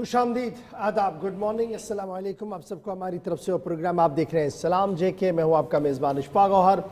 खुशामदीद, आदाब, good morning, अस्सलाम वालेकुम। आप सबको हमारी तरफ से वो प्रोग्राम आप देख रहे हैं सलाम जेके। मैं हूँ आपका मेज़बान इशफाक गौहर।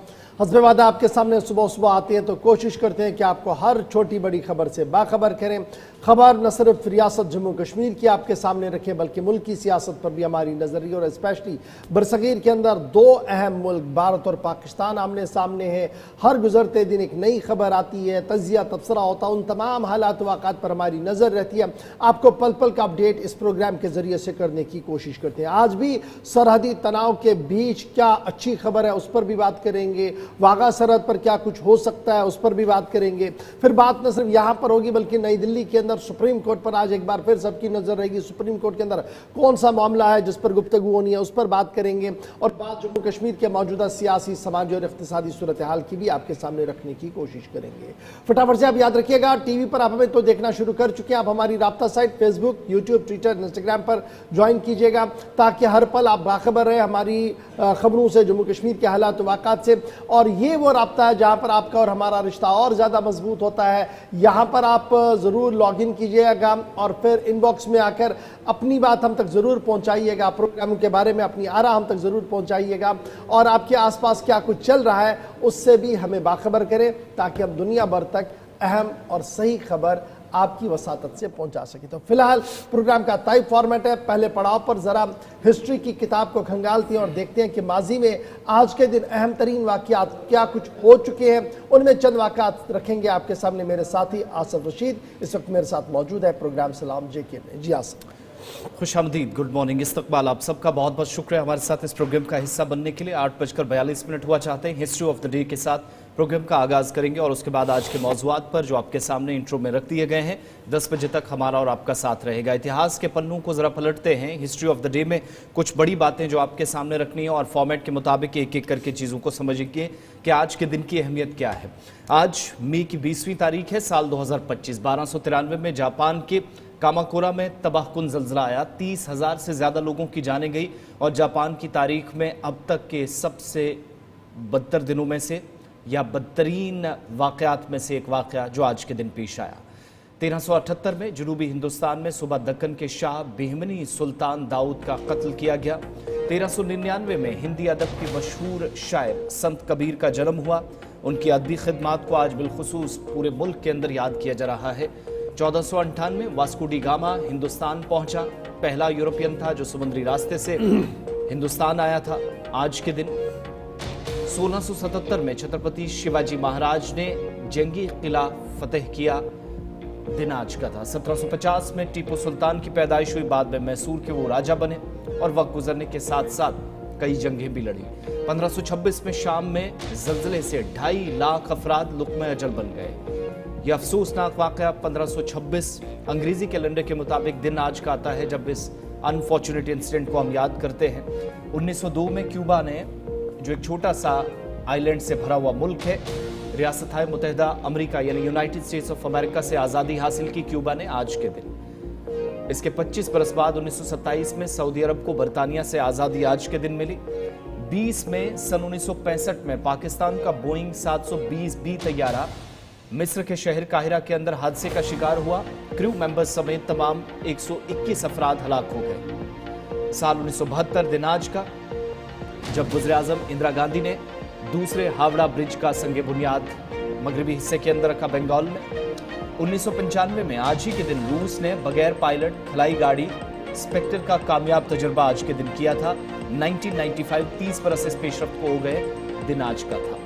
हस्बे वादा आपके सामने सुबह सुबह आती है तो कोशिश करते हैं कि आपको हर छोटी बड़ी खबर से बाखबर करें। खबर न सिर्फ रियासत जम्मू कश्मीर की आपके सामने रखें बल्कि मुल्क की सियासत पर भी हमारी नज़रिए और स्पेशली बरसगीर के अंदर दो अहम मुल्क भारत और पाकिस्तान आमने सामने हैं। हर गुजरते दिन एक नई खबर आती है, तजिया तबसरा होता है, उन तमाम हालात वाक़ात पर हमारी नज़र रहती है। आपको पल पल का अपडेट इस प्रोग्राम के जरिए से करने की कोशिश करते हैं। आज भी सरहदी तनाव के बीच क्या अच्छी खबर है उस पर भी बात करेंगे। वाघा सरहद पर क्या कुछ हो सकता है उस पर भी बात करेंगे। फिर बात न सिर्फ यहाँ पर होगी बल्कि नई दिल्ली के अंदर सुप्रीम कोर्ट पर आज एक बार फिर सबकी नजर रहेगी। सुप्रीम कोर्ट के अंदर कौन सा मामला है जिस पर गुफ्तगू होनी है उस पर बात करेंगे। और बात जम्मू कश्मीर के मौजूदा सियासी, समाजी और इख्तिसादी सूरत हाल की भी आपके सामने रखने की कोशिश करेंगे। फटाफट से आप याद रखिएगा, टीवी पर आप हमें तो देखना शुरू कर चुके हैं। आप हमारी राब्ता site Facebook, YouTube, Twitter, Instagram पर ज्वाइन कीजिएगा ताकि हर पल आप बाखबर रहे हमारी खबरों से, जम्मू कश्मीर के हालात वाक़ात से। और ये वो राब्ता है जहाँ पर आपका और हमारा रिश्ता और ज़्यादा मजबूत होता है। यहाँ पर आप ज़रूर लॉग इन कीजिएगा और फिर इनबॉक्स में आकर अपनी बात हम तक ज़रूर पहुँचाइएगा, प्रोग्राम के बारे में अपनी आरा हम तक ज़रूर पहुँचाइएगा और आपके आसपास क्या कुछ चल रहा है उससे भी हमें बाखबर करें ताकि हम दुनिया भर तक अहम और सही खबर आपकी वसातत से पहुंचा सके। तो फिलहाल प्रोग्राम का तय फॉर्मेट है। पहले पड़ाव पर जरा हिस्ट्री की किताब को खंगालते हैं और देखते हैं कि माजी में आज के दिन अहम तरीन वाक़यात क्या कुछ हो चुके हैं। उनमें चंद वाक़यात रखेंगे आपके सामने मेरे साथी आसिफ रशीद इस वक्त मेरे साथ मौजूद है प्रोग्राम सलाम जेके में। जी आसिफ। खुशामदीद, गुड मॉर्निंग, इस्तकबाल। आप सबका बहुत बहुत शुक्रिया हमारे साथ इस प्रोग्राम का हिस्सा बनने के लिए। 8:42 हुआ चाहते हैं। हिस्ट्री ऑफ द डे के साथ प्रोग्राम का आगाज करेंगे और उसके बाद आज के मौज़ूआत पर जो आपके सामने इंट्रो में रख दिए गए हैं 10 बजे तक हमारा और आपका साथ रहेगा। इतिहास के पन्नों को ज़रा पलटते हैं। हिस्ट्री ऑफ द डे में कुछ बड़ी बातें जो आपके सामने रखनी है और फॉर्मेट के मुताबिक एक एक करके चीज़ों को समझेंगे कि आज के दिन की अहमियत क्या है। आज मई की 20वीं तारीख है, साल 2025। 1293 में जापान के कामाकोरा में तबाहकुन ज़ल्ज़ला आया। 30,000 से ज़्यादा लोगों की जानें गई और जापान की तारीख में अब तक के सबसे बदतर दिनों में से या बदतरीन वाक़यात में से एक वाक़या जो आज के दिन पेश आया। 1378 में जनूबी हिंदुस्तान में सूबा दक्कन के शाह बेहमनी सुल्तान दाऊद का कत्ल किया गया। 1399 में हिंदी अदब के मशहूर शायर संत कबीर का जन्म हुआ। उनकी अदबी खिदमात को आज बिलखुसूस पूरे मुल्क के अंदर याद किया जा रहा है। 1498 में वास्को डी गामा हिंदुस्तान पहुंचा। पहला यूरोपियन था जो समुद्री रास्ते से हिंदुस्तान आया था। आज के दिन 1677 में छत्रपति शिवाजी महाराज ने जंगी किला फतेह किया। दिन आज का था। 1750 में टीपू सुल्तान की पैदाइश हुई। बाद में मैसूर के वो राजा बने और वक्त गुजरने के साथ साथ कई जंगें भी लड़ी। 1526 में शाम में जल्जले से 2.5 लाख अफराद लुक़्मा अजल बन गए। यह अफसोसनाक वाक़या 1526 अंग्रेजी कैलेंडर के मुताबिक दिन आज का आता है जब इस अनफॉर्चुनेट इंसिडेंट को हम याद करते हैं। 1902 में क्यूबा ने, जो एक छोटा सा आइलैंड से भरा हुआ मुल्क है, रियासत मुत्तहिदा अमेरिका यानी यूनाइटेड स्टेट्स ऑफ अमेरिका से आज़ादी हासिल की क्यूबा ने आज के दिन। इसके 25 बरस बाद 1927 में सऊदी अरब को बरतानिया से आज़ादी आज के दिन मिली। 20 में सन 1965 में पाकिस्तान का बोइंग 720 तैयारा मिस्र के शहर काहिरा के अंदर हादसे का शिकार हुआ। क्रू मेंबर्स समेत तमाम 121 अफराद हलाक हो गए। साल 1972 दिन आज का जब वज़ीर आज़म इंदिरा गांधी ने दूसरे हावड़ा ब्रिज का संगे बुनियाद मगरबी हिस्से के अंदर रखा बंगाल में। 1995 में आज ही के दिन रूस ने बगैर पायलट खलाई गाड़ी स्पेक्टर का कामयाब तजुर्बा आज के दिन किया था। 1995 30 बरस इस पेशरफ्त को हो गए, दिन आज का था।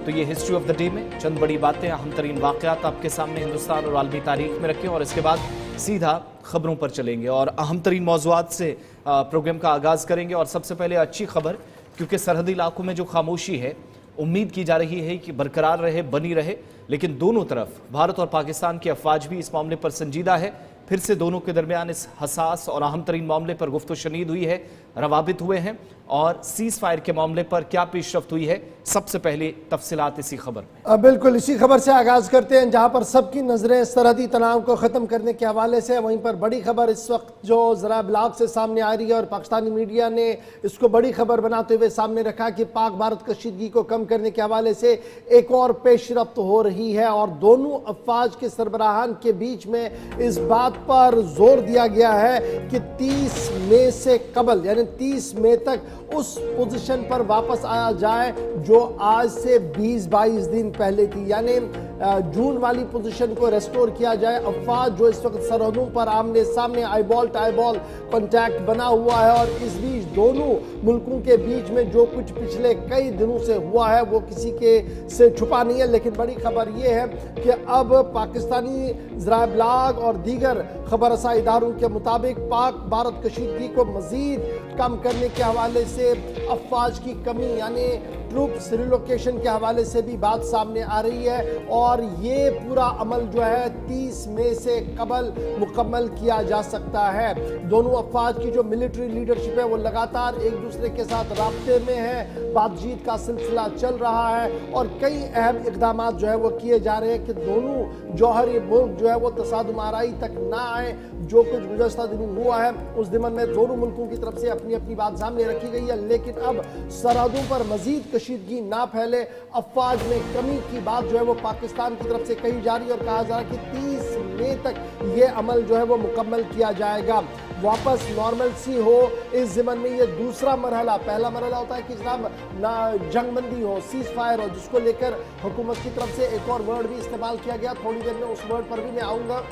तो ये हिस्ट्री ऑफ द डे में चंद बड़ी बातें, अहम तरीन वाक़यात आपके सामने हिंदुस्तान और आलमी तारीख में रखें और इसके बाद सीधा खबरों पर चलेंगे और अहम तरीन मौज़ूआत से प्रोग्राम का आगाज़ करेंगे। और सबसे पहले अच्छी खबर, क्योंकि सरहदी इलाकों में जो खामोशी है उम्मीद की जा रही है कि बरकरार रहे, बनी रहे, लेकिन दोनों तरफ भारत और पाकिस्तान की अफवाज भी इस मामले पर संजीदा है। फिर से दोनों के दरमियान इस हसास और अहम तरीन मामले पर गुफ्तगू शनीद हुई है, रवाबित हुए हैं और सीज़ फायर के मामले पर क्या पेशरफ्त हुई है, सबसे पहले तफसीलात इसी खबर में। बिल्कुल इसी खबर से आगाज़ करते हैं जहां पर सबकी नज़रें सरहदी तनाव को ख़त्म करने के हवाले से। वहीं पर बड़ी खबर इस वक्त जो ज़रा ब्लॉग से सामने आ रही है और पाकिस्तानी मीडिया ने इसको बड़ी खबर बनाते हुए सामने रखा कि पाक भारत कशीदगी को कम करने के हवाले से एक और पेशरफ्त हो रही है और दोनों अफवाज के सरबराहान के बीच में इस बात पर जोर दिया गया है कि 30 मई से कबल यानी 30 मई तक उस पोजीशन पर वापस आया जाए जो आज से 20-22 दिन पहले थी, यानी जून वाली पोजीशन को रेस्टोर किया जाए। अफवाज जो इस वक्त सरहदों पर आमने सामने आईबॉल टू आईबॉल कांटेक्ट बना हुआ है और इस बीच दोनों मुल्कों के बीच में जो कुछ पिछले कई दिनों से हुआ है वो किसी के से छुपा नहीं है। लेकिन बड़ी खबर ये है कि अब पाकिस्तानी ज़राए इब्लाग और दीगर खबर रसा इदारों के मुताबिक पाक भारत कशीदगी को मजीद कम करने के हवाले से अफवाज की कमी यानी ट्रूप्स रिलोकेशन के हवाले से भी बात सामने आ रही है और ये पूरा अमल जो है 30 मई से कबल मुकम्मल किया जा सकता है। दोनों अफवाज की जो मिलिट्री लीडरशिप है वो लगातार एक दूसरे के साथ राब्ते में है, बातचीत का सिलसिला चल रहा है और कई अहम इकदाम जो है वो किए जा रहे हैं कि दोनों जौहरी मुल्क जो है वो तसादुम आराई तक ना आए। जो कुछ गुज़श्ता दिनों हुआ है उस दिमन में दोनों मुल्कों की तरफ से अपनी अपनी बात सामने रखी गई है, लेकिन अब सरहदों पर मजीद कशीदगी ना फैले, अफवाज में कमी की बात जो है वो पाकिस्तान की तरफ से कही जा रही है और कहा जा रहा है कि 30 मई तक ये अमल जो है वो मुकम्मल किया जाएगा, वापस नॉर्मल सी हो। इस ज़िमन में ये दूसरा मरहला, पहला मरहला होता है कि जनाब ना जंगबंदी हो, सीज फायर हो, जिसको लेकर हुकूमत की तरफ से एक और वर्ड भी इस्तेमाल किया गया, थोड़ी देर में उस वर्ड पर भी मैं आऊँगा।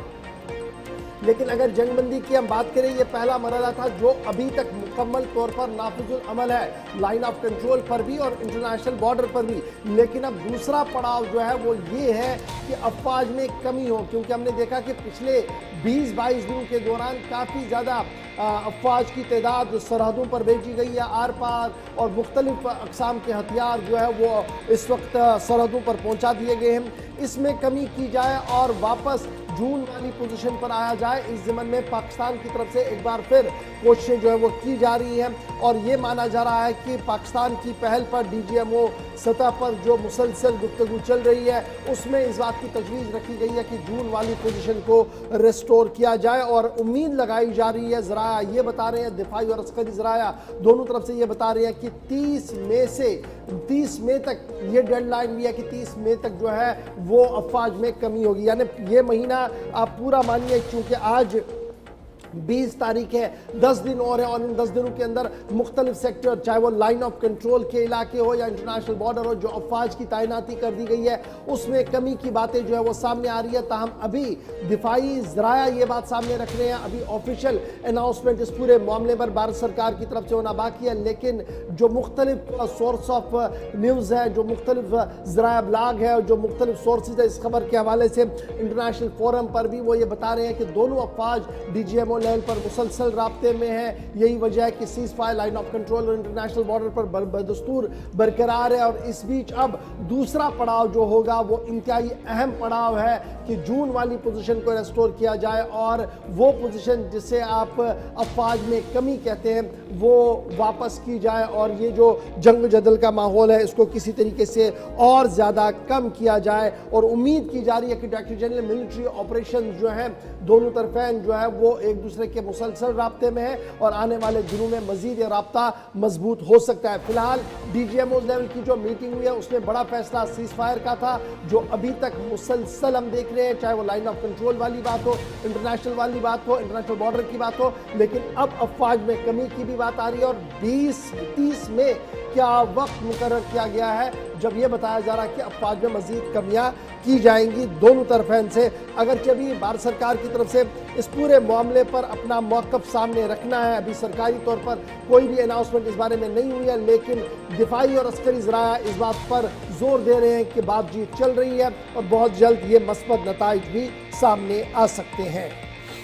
लेकिन अगर जंगबंदी की हम बात करें, ये पहला मरहला था जो अभी तक मुकम्मल तौर पर नाफिजुल अमल है, लाइन ऑफ कंट्रोल पर भी और इंटरनेशनल बॉर्डर पर भी। लेकिन अब दूसरा पड़ाव जो है वो ये है कि अफवाज में कमी हो, क्योंकि हमने देखा कि पिछले 20-22 दिनों के दौरान काफ़ी ज़्यादा अफवाज की तादाद सरहदों पर भेजी गई है, आर पार, और मुख्तलिफ अक़साम के हथियार जो है वो इस वक्त सरहदों पर पहुँचा दिए गए हैं। इसमें कमी की जाए और वापस जून वाली पोजीशन पर आया जाए, इस ज़िमन में पाकिस्तान की तरफ से एक बार फिर कोशिशें जो है वो की जा रही हैं और ये माना जा रहा है कि पाकिस्तान की पहल पर DGMO सतह पर जो मुसलसल गुफ्तगू चल रही है उसमें इस बात की तजवीज़ रखी गई है कि जून वाली पोजीशन को रेस्टोर किया जाए और उम्मीद लगाई जा रही है। ज़राया ये बता रहे हैं, दिफाई और अस्करी ज़राया दोनों तरफ से ये बता रहे हैं कि 30 मई तक ये डेडलाइन भी है कि 30 मई तक जो है वो अफवाज में कमी होगी, यानी ये महीना आप पूरा मानिए, क्योंकि आज 20 तारीख है, 10 दिन और है और इन 10 दिनों के अंदर मुख्तलिफ सेक्टर, चाहे वो लाइन ऑफ कंट्रोल के इलाके हो या इंटरनेशनल बॉर्डर हो, जो अफवाज की तैनाती कर दी गई है उसमें कमी की बातें जो है वो सामने आ रही है। ताहम अभी दिफाई ज़राया ये बात सामने रख रहे हैं, अभी ऑफिशियल अनाउंसमेंट इस पूरे मामले पर भारत सरकार की तरफ से होना बाकी है, लेकिन जो मुख्तलिफ सोर्स ऑफ न्यूज़ है, जो मुख्तलिफ ज़राया ब्लाग है और जो मुख्तलिफ सोर्सेज है इस खबर के हवाले से इंटरनेशनल फोरम पर भी वो ये बता रहे हैं कि दोनों अफवाज DGMO लेवल पर मुसलसल राब्ते में है। यही वजह है कि cease fire, line of control और इंटरनेशनल बॉर्डर पर बदस्तूर बरकरार है। और इस बीच अब दूसरा पड़ाव जो होगा वो इंतहाई अहम पड़ाव है कि जून वाली पोजीशन को रेस्टोर किया जाए और वो पोजीशन जिसे आप अफवाज में कमी कहते हैं वो वापस की जाए और ये जो जंग जदल का माहौल है इसको किसी तरीके से और ज़्यादा कम किया जाए। और उम्मीद की जा रही है कि डायरेक्टर जनरल मिलिट्री ऑपरेशन जो हैं दोनों तरफें जो है वो एक दूसरे के मुसलसल राब्ते में है और आने वाले दिनों में मजीद ये राब्ता मजबूत हो सकता है। फिलहाल DGMO लेवल की जो मीटिंग हुई है उसमें बड़ा फैसला सीज फायर का था, जो अभी तक मुसलसल हम देख रहे हैं, चाहे वो लाइन ऑफ कंट्रोल वाली बात हो, इंटरनेशनल वाली बात हो, इंटरनेशनल बॉर्डर की बात हो, लेकिन अब अफवाज में कमी की भी बात आ रही है। और 30 में क्या वक्त मुकर्रर किया गया है जब यह बताया जा रहा है कि अफवाज में मजीद कमियां की जाएंगी दोनों तरफें से। अगरचे भी भारत सरकार की तरफ से इस पूरे मामले पर अपना मौक़िफ़ सामने रखना है, अभी सरकारी तौर पर कोई भी अनाउंसमेंट इस बारे में नहीं हुई है, लेकिन दिफाई और अस्करी ज़राया इस बात पर जोर दे रहे हैं कि बातचीत चल रही है और बहुत जल्द ये मस्बत नताइज भी सामने आ सकते हैं।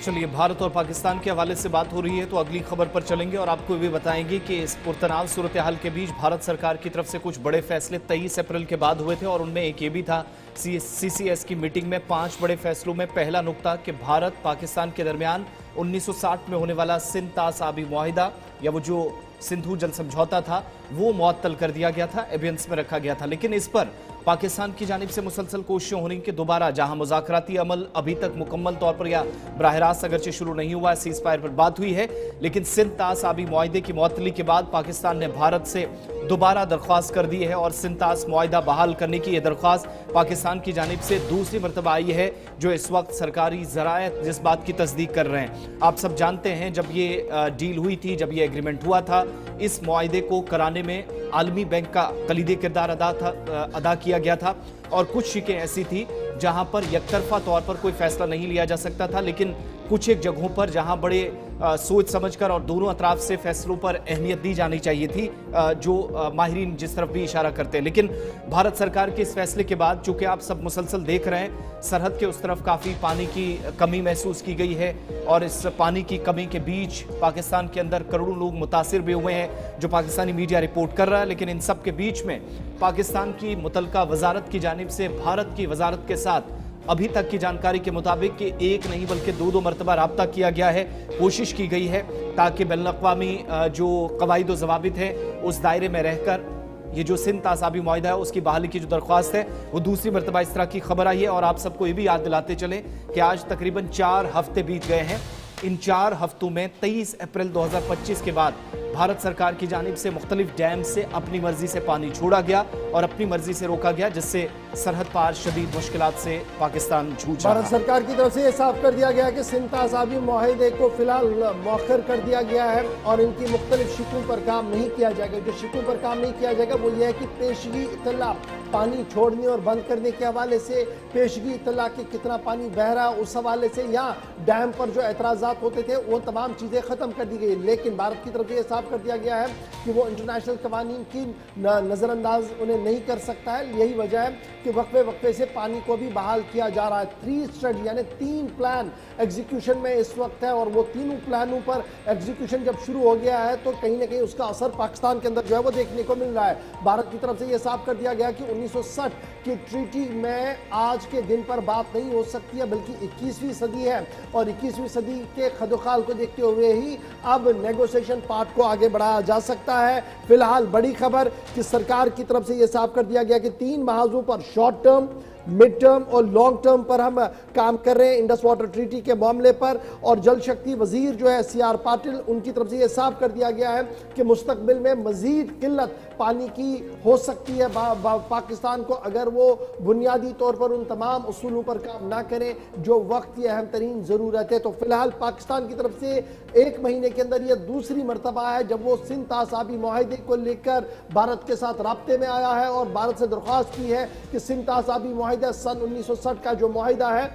चलिए, भारत और पाकिस्तान के हवाले से बात हो रही है तो अगली खबर पर चलेंगे और आपको भी बताएंगे कि इस पुरतनाव सूरत हाल के बीच भारत सरकार की तरफ से कुछ बड़े फैसले 23 अप्रैल के बाद हुए थे और उनमें एक ये भी था CCS की मीटिंग में 5 बड़े फैसलों में पहला नुक्ता कि भारत पाकिस्तान के दरमियान 1960 में होने वाला सिंध-तास आबी मुआहिदा या वो जो सिंधु जल समझौता था वो मुअत्तल कर दिया गया था, एबियंस में रखा गया था। लेकिन इस पर पाकिस्तान की जानिब से मुसलसल कोशिशें होने के दोबारा जहां मुज़ाकराती अमल अभी तक मुकम्मल तौर पर या बराह रास्त अगरचे शुरू नहीं हुआ, सीज फायर पर बात हुई है, लेकिन सिंध-तास आबी मुआहिदे की मुअत्तली के बाद पाकिस्तान ने भारत से दोबारा दरख्वास्त कर दी है और सिंध-तास मुआहिदा बहाल करने की यह दरख्वास्त पाकिस्तान की जानिब से दूसरी मरतबा आई है, जो इस वक्त सरकारी ज़राए जिस बात की तस्दीक कर रहे हैं। आप सब जानते हैं जब ये डील हुई थी, जब ये एग्रीमेंट हुआ था, इस मुआहिदे को कराने में आलमी बैंक का कलीदी किरदार अदा किया गया था और कुछ शिकें ऐसी थी जहां पर यकतरफा तौर पर कोई फैसला नहीं लिया जा सकता था, लेकिन कुछ एक जगहों पर जहां बड़े सोच समझकर और दोनों अतराफ से फैसलों पर अहमियत दी जानी चाहिए थी, जो माहिरीन जिस तरफ भी इशारा करते हैं। लेकिन भारत सरकार के इस फैसले के बाद, चूंकि आप सब मुसलसल देख रहे हैं, सरहद के उस तरफ काफ़ी पानी की कमी महसूस की गई है और इस पानी की कमी के बीच पाकिस्तान के अंदर करोड़ों लोग मुतासिर भी हुए हैं, जो पाकिस्तानी मीडिया रिपोर्ट कर रहा है। लेकिन इन सब के बीच में पाकिस्तान की मुतलका वजारत की जानिब से भारत की वजारत के साथ अभी तक की जानकारी के मुताबिक कि एक नहीं बल्कि दो मरतबा राब्ता किया गया है, कोशिश की गई है ताकि बैनुल-अक़वामी जो कवायद व ज़वाबित है उस दायरे में रहकर ये जो सिंध-तास आबी मुआहिदा है उसकी बहाली की जो दरख्वास्त है वो दूसरी मरतबा इस तरह की खबर आई है। और आप सबको ये भी याद दिलाते चले कि आज तकरीबन 4 हफ्ते बीत गए हैं। इन 4 हफ्तों में 23 अप्रैल 2025 के बाद भारत सरकार की जानिब से मुख्तलिफ डैम से अपनी मर्जी से पानी छोड़ा गया और अपनी मर्जी से रोका गया, जिससे सरहद पार शदीद मुश्किलात से पाकिस्तान जूझ रहा है। भारत सरकार की तरफ से ये साफ कर दिया गया कि सिंध-तास आबी मुआहिदे को फिलहाल मौखर कर दिया गया है और इनकी मुख्तलिफ शिकों पर काम नहीं किया जाएगा। जो शिकों पर काम नहीं किया जाएगा वो ये है कि पेशगी इत्तला पानी छोड़ने और बंद करने के हवाले से, पेशगी इत्तला कि कितना पानी बह रहा उस हवाले से, या डैम पर जो एतराज़ात होते थे वो तमाम चीज़ें ख़त्म कर दी गई। लेकिन भारत की तरफ से ये साफ कर दिया गया है कि वो इंटरनेशनल कवानीन की नज़रअंदाज उन्हें नहीं कर सकता है। यही वजह है कि वक्फे से पानी को भी बहाल किया जा रहा है। 3 स्टडी यानी 3 प्लान एग्जीक्यूशन में इस वक्त है और वो तीनों प्लानों पर एग्जीक्यूशन जब शुरू हो गया है तो कहीं ना कहीं उसका असर पाकिस्तान के अंदर जो है वो देखने को मिल रहा है। भारत की तरफ से ये साफ कर दिया गया कि 1960 की ट्रीटी में आज के दिन पर बात नहीं हो सकती है, बल्कि 21वीं सदी है और 21वीं सदी के खदोखाल को देखते हुए ही अब नेगोशिएशन पार्ट को आगे बढ़ाया जा सकता है। फिलहाल बड़ी खबर कि सरकार की तरफ से यह साफ कर दिया गया कि 3 महाजों पर शॉर्ट टर्म, मिड टर्म और लॉन्ग टर्म पर हम काम कर रहे हैं इंडस वाटर ट्रीटी के मामले पर। और जल शक्ति वजीर जो है CR पाटिल, उनकी तरफ से यह साफ कर दिया गया है कि मुस्तकबिल में मजीद किल्लत पानी की हो सकती है पाकिस्तान को, अगर वो बुनियादी तौर पर उन तमाम उसूलों पर काम ना करें जो वक्त की अहम तरीन ज़रूरत है। तो फिलहाल पाकिस्तान की तरफ से 1 महीने के अंदर यह दूसरी मरतबा है जब वो सिंध-तास आबी मुआहिदे को लेकर भारत के साथ राब्ते में आया है और भारत से दरख्वास्त की है कि सिंध-तास आबी मुआहिदा सन 1960 का जो मुआहिदा है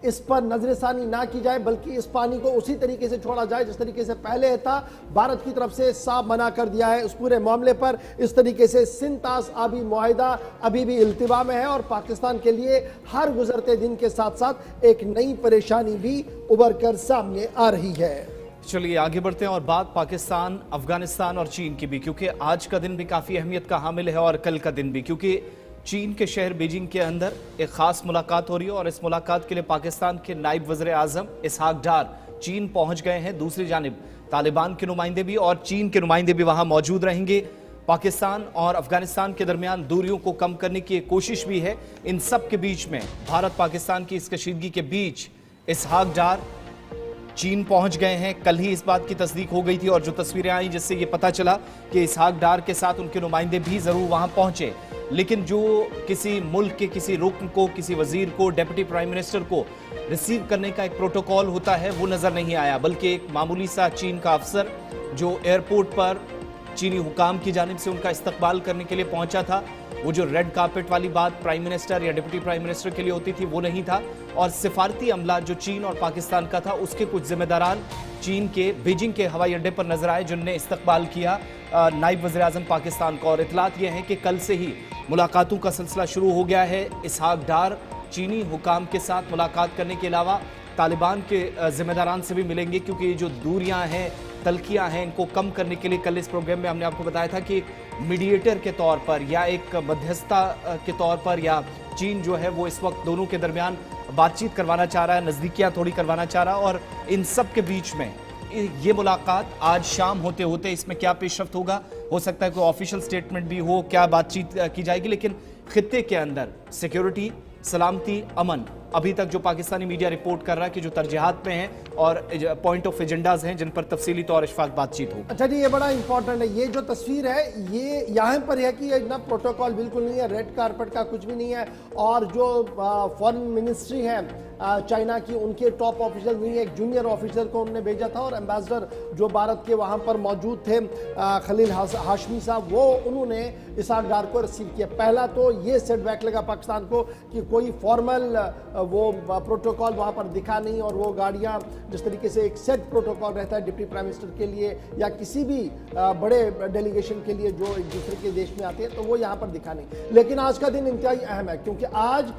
इस पर नजरसानी ना की जाए, बल्कि इस पानी को उसी तरीके से छोड़ा जाए जिस तरीके से पहले था। भारत की तरफ से साफ मना कर दिया है उस पूरे मामले पर। इस तरीके से सिंध-तास आबी मुआहिदा अभी भी इल्तिवा में है और पाकिस्तान के लिए हर गुजरते दिन के साथ साथ एक नई परेशानी भी उभर कर सामने आ रही है। चलिए आगे बढ़ते हैं और बात पाकिस्तान, अफगानिस्तान और चीन की भी, क्योंकि आज का दिन भी काफ़ी अहमियत का हामिल है और कल का दिन भी, क्योंकि चीन के शहर बीजिंग के अंदर एक खास मुलाकात हो रही है और इस मुलाकात के लिए पाकिस्तान के नायब वज़ीर आज़म इसहाक डार चीन पहुंच गए हैं। दूसरी जानिब तालिबान के नुमाइंदे भी और चीन के नुमाइंदे भी वहां मौजूद रहेंगे। पाकिस्तान और अफगानिस्तान के दरमियान दूरियों को कम करने की एक कोशिश भी है। इन सब के बीच में भारत पाकिस्तान की इस कशीदगी के बीच इसहाक डार चीन पहुंच गए हैं। कल ही इस बात की तस्दीक हो गई थी और जो तस्वीरें आई जिससे ये पता चला कि इसहाक डार के साथ उनके नुमाइंदे भी जरूर वहां पहुंचे, लेकिन जो किसी मुल्क के किसी रुकन को, किसी वजीर को, डिप्टी प्राइम मिनिस्टर को रिसीव करने का एक प्रोटोकॉल होता है वो नजर नहीं आया, बल्कि एक मामूली सा चीन का अफसर जो एयरपोर्ट पर चीनी हुकाम की जानिब से उनका इस्तकबाल करने के लिए पहुंचा था, वो जो रेड कार्पेट वाली बात प्राइम मिनिस्टर या डिप्टी प्राइम मिनिस्टर के लिए होती थी वो नहीं था। और सिफारती अमला जो चीन और पाकिस्तान का था उसके कुछ जिम्मेदारान चीन के बीजिंग के हवाई अड्डे पर नजर आए जिनने इस्तकबाल किया नायब वज़ीर आज़म पाकिस्तान का। और इतलात यह है कि कल से ही मुलाकातों का सिलसिला शुरू हो गया है। इसहाक डार चीनी हुकाम के साथ मुलाकात करने के अलावा तालिबान के जिम्मेदारान से भी मिलेंगे, क्योंकि ये जो दूरियां हैं, तलखियां हैं, इनको कम करने के लिए कल इस प्रोग्राम में हमने आपको बताया था कि मीडिएटर के तौर पर या एक मध्यस्थता के तौर पर या चीन जो है वो इस वक्त दोनों के दरमियान बातचीत करवाना चाह रहा है, नजदीकियां थोड़ी करवाना चाह रहा है। और इन सब के बीच में ये मुलाकात आज शाम होते होते इसमें क्या पेशरफ्त होगा, हो सकता है कोई ऑफिशियल स्टेटमेंट भी हो, क्या बातचीत की जाएगी। लेकिन खित्ते के अंदर सिक्योरिटी, सलामती, अमन, अभी तक जो पाकिस्तानी मीडिया रिपोर्ट कर रहा है कि जो तरजीहात पे हैं और पॉइंट ऑफ एजेंडाज हैं जिन पर तफसीली तौर इशफाक बातचीत हो। अच्छा जी, ये बड़ा इंपॉर्टेंट है। ये जो तस्वीर है ये यहाँ पर है कि ये ना प्रोटोकॉल बिल्कुल नहीं है, रेड कारपेट का कुछ भी नहीं है। और जो फॉरेन मिनिस्ट्री है चाइना की, उनके टॉप ऑफिसर नहीं है, एक जूनियर ऑफिसर को उन्होंने भेजा था। और एम्बेसडर जो भारत के वहाँ पर मौजूद थे खलील हाशमी साहब, वो उन्होंने इसहाक डार को रिसीव किया। पहला तो ये सेटबैक लगा पाकिस्तान को कि कोई फॉर्मल वो प्रोटोकॉल वहाँ पर दिखा नहीं, और वो गाड़ियाँ जिस तरीके से एक सेट प्रोटोकॉल रहता है डिप्टी प्राइम मिनिस्टर के लिए या किसी भी बड़े डेलीगेशन के लिए जो एक दूसरे के देश में आते हैं, तो वो यहाँ पर दिखा नहीं। लेकिन आज का दिन इंतहाई अहम है क्योंकि आज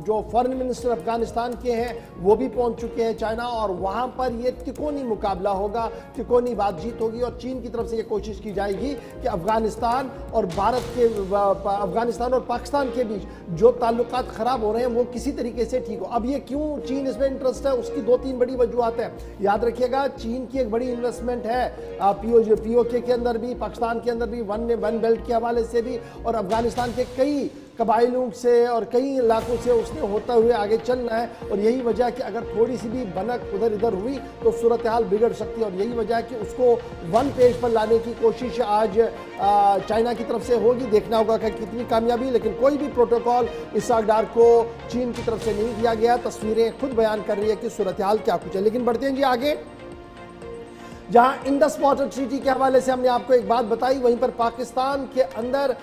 जो फॉरेन मिनिस्टर अफगानिस्तान के हैं वो भी पहुंच चुके हैं चाइना, और वहाँ पर ये तिकोनी मुकाबला होगा, तिकोनी बातचीत होगी। और चीन की तरफ से ये कोशिश की जाएगी कि अफगानिस्तान और अफगानिस्तान और पाकिस्तान के बीच जो ताल्लुकात खराब हो रहे हैं वो किसी तरीके से ठीक हो। अब ये क्यों चीन इसमें इंटरेस्ट है, उसकी 2-3 बड़ी वजूहत है। याद रखिएगा, चीन की एक बड़ी इन्वेस्टमेंट है पीओके के अंदर भी, पाकिस्तान के अंदर भी, वन बेल्ट के हवाले से भी, और अफगानिस्तान के कई कबाइलों से और कई इलाकों से उसने होता हुए आगे चलना है। और यही वजह है कि अगर थोड़ी सी भी भनक उधर इधर हुई तो सूरत हाल बिगड़ सकती है। और यही वजह है कि उसको वन पेज पर लाने की कोशिश आज चाइना की तरफ से होगी। देखना होगा कि कितनी कामयाबी। लेकिन कोई भी प्रोटोकॉल इसहाक डार को चीन की तरफ से नहीं दिया गया। तस्वीरें खुद बयान कर रही है कि सूरत हाल क्या कुछ है। लेकिन बढ़ते हैं जी आगे, जहां इंडस वाटर ट्रीटी के हवाले से हमने आपको एक बात बताई, वहीं पर पाकिस्तान के अंदर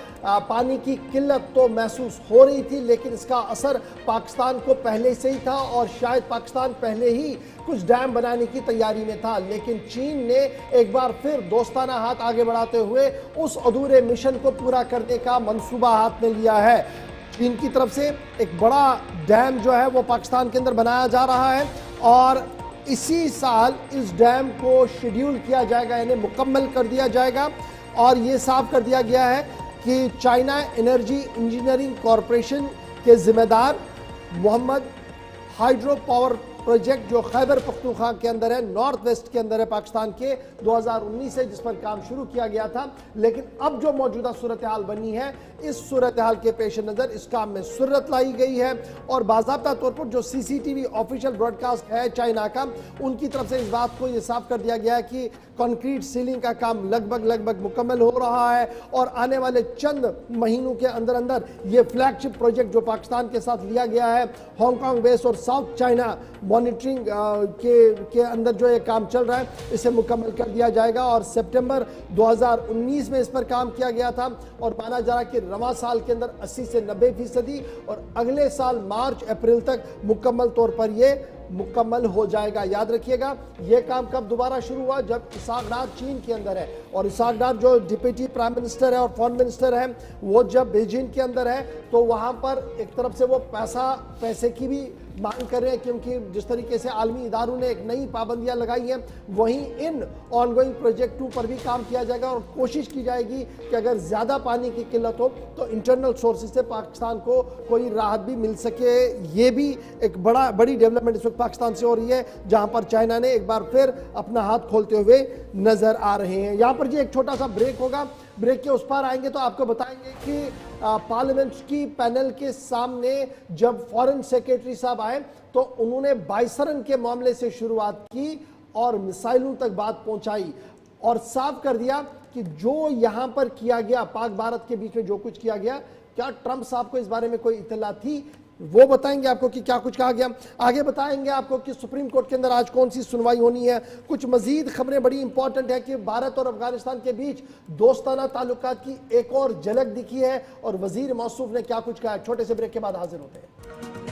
पानी की किल्लत तो महसूस हो रही थी, लेकिन इसका असर पाकिस्तान को पहले से ही था। और शायद पाकिस्तान पहले ही कुछ डैम बनाने की तैयारी में था। लेकिन चीन ने एक बार फिर दोस्ताना हाथ आगे बढ़ाते हुए उस अधूरे मिशन को पूरा करने का मंसूबा हाथ में लिया है। चीन की तरफ से एक बड़ा डैम जो है वो पाकिस्तान के अंदर बनाया जा रहा है, और इसी साल इस डैम को शेड्यूल किया जाएगा, यानी मुकम्मल कर दिया जाएगा। और ये साफ कर दिया गया है कि चाइना एनर्जी इंजीनियरिंग कॉरपोरेशन के जिम्मेदार मोहम्मद हाइड्रो पावर प्रोजेक्ट जो खैबर पख्तूनख्वा के अंदर है, नॉर्थ वेस्ट के अंदर है पाकिस्तान के, 2019 से जिस पर काम शुरू किया गया था। लेकिन अब जो मौजूदा सूरत हाल बनी है, इस सूरत हाल के पेश नज़र इस काम में सुर्रत लाई गई है। और बाज़ाब्ता तौर पर जो CCTV ऑफिशियल ब्रॉडकास्ट है चाइना का, उनकी तरफ से इस बात को यह साफ कर दिया गया है कि कंक्रीट सीलिंग का काम लगभग मुकम्मल हो रहा है। और आने वाले चंद महीनों के अंदर अंदर ये फ्लैगशिप प्रोजेक्ट जो पाकिस्तान के साथ लिया गया है, हांगकांग बेस और साउथ चाइना मॉनिटरिंग के अंदर जो ये काम चल रहा है, इसे मुकम्मल कर दिया जाएगा। और सितंबर 2019 में इस पर काम किया गया था, और माना जा रहा है कि रवां साल के अंदर 80 से 90% और अगले साल मार्च अप्रैल तक मुकम्मल तौर पर यह मुकम्मल हो जाएगा। याद रखिएगा, यह काम कब दोबारा शुरू हुआ, जब इसहाक डार चीन के अंदर है, और इसहाक डार जो डिप्टी प्राइम मिनिस्टर है और फॉरेन मिनिस्टर है, वो जब बीजिंग के अंदर है, तो वहां पर एक तरफ से वो पैसे की भी मांग कर रहे हैं, क्योंकि जिस तरीके से आलमी इदारों ने एक नई पाबंदियां लगाई हैं, वहीं इन ऑनगोइंग प्रोजेक्टों पर भी काम किया जाएगा। और कोशिश की जाएगी कि अगर ज़्यादा पानी की किल्लत हो तो इंटरनल सोर्सेज से पाकिस्तान को कोई राहत भी मिल सके। ये भी एक बड़ी डेवलपमेंट इस वक्त पाकिस्तान से हो रही है, जहां पर चाइना ने एक बार फिर अपना हाथ खोलते हुए नजर आ रहे हैं। यहाँ पर जी एक छोटा सा ब्रेक होगा, ब्रेक के उस पार आएंगे तो आपको बताएंगे कि पार्लियामेंट की पैनल के सामने जब फॉरेन सेक्रेटरी साहब आए तो उन्होंने बाइसरन के मामले से शुरुआत की और मिसाइलों तक बात पहुंचाई, और साफ कर दिया कि जो यहां पर किया गया, पाक भारत के बीच में जो कुछ किया गया, क्या ट्रंप साहब को इस बारे में कोई इत्तला थी, वो बताएंगे आपको कि क्या कुछ कहा गया। आगे बताएंगे आपको कि सुप्रीम कोर्ट के अंदर आज कौन सी सुनवाई होनी है। कुछ मजीद खबरें बड़ी इंपॉर्टेंट है कि भारत और अफगानिस्तान के बीच दोस्ताना ताल्लुकात की एक और झलक दिखी है, और वजीर मौसूफ ने क्या कुछ कहा है। छोटे से ब्रेक के बाद हाजिर होते हैं।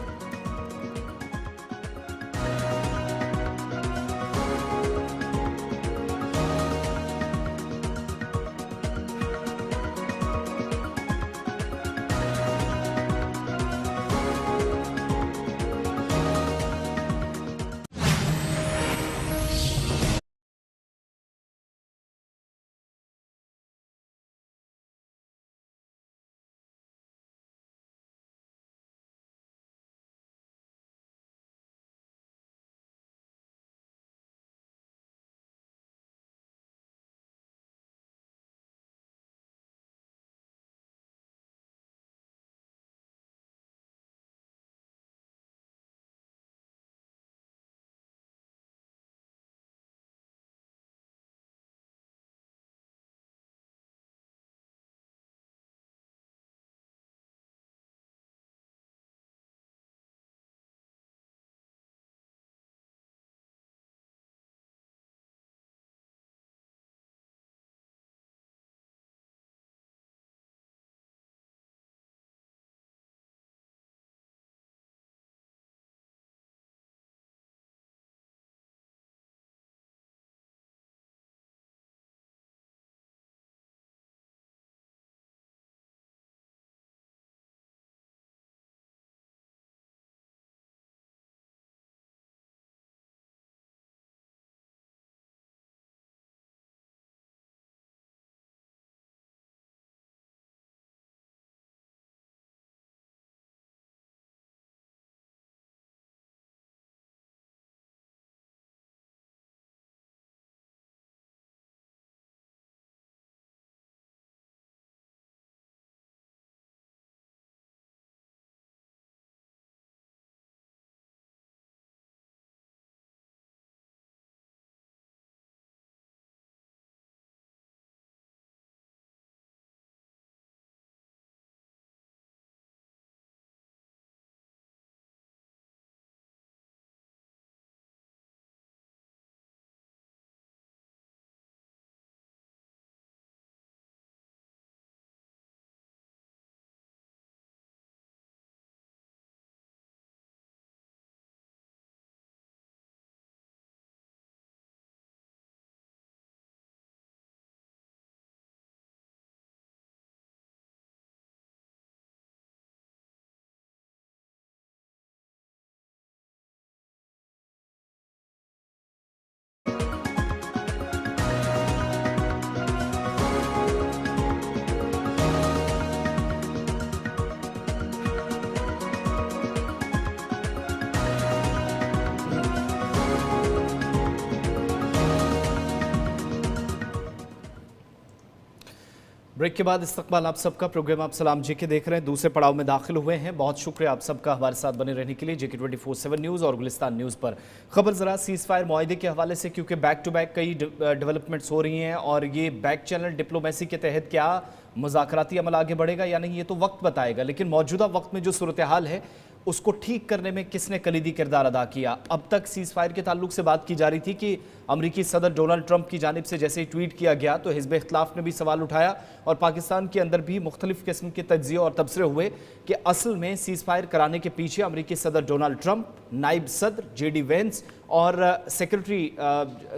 ब्रेक के बाद इस्तकबाल आप सबका। प्रोग्राम आप सलाम जेके देख रहे हैं, दूसरे पड़ाव में दाखिल हुए हैं। बहुत शुक्रिया आप सबका हमारे साथ बने रहने के लिए जेके 24/7 न्यूज़ और गुलिस्तान न्यूज़ पर। खबर ज़रा सीज़ फायर मुआहदे के हवाले से, क्योंकि बैक टू बैक कई डेवलपमेंट्स हो रही हैं और ये बैक चैनल डिप्लोमेसी के तहत क्या मुज़ाकराती अमल आगे बढ़ेगा या नहीं, ये तो वक्त बताएगा। लेकिन मौजूदा वक्त में जो सूरत हाल है उसको ठीक करने में किसने कलीदी किरदार अदा किया। अब तक सीज़ फायर के ताल्लुक से बात की जा रही थी कि अमरीकी सदर डोनाल्ड ट्रंप की जानिब से जैसे ही ट्वीट किया गया तो हिज़्ब इख्तिलाफ ने भी सवाल उठाया और पाकिस्तान के अंदर भी मुख्तलिफ किस्म के तज्ज़िये और तबसरे हुए कि असल में सीज़ फायर कराने के पीछे अमरीकी सदर डोनाल्ड ट्रंप, नायब सदर JD वेंस और सेक्रेटरी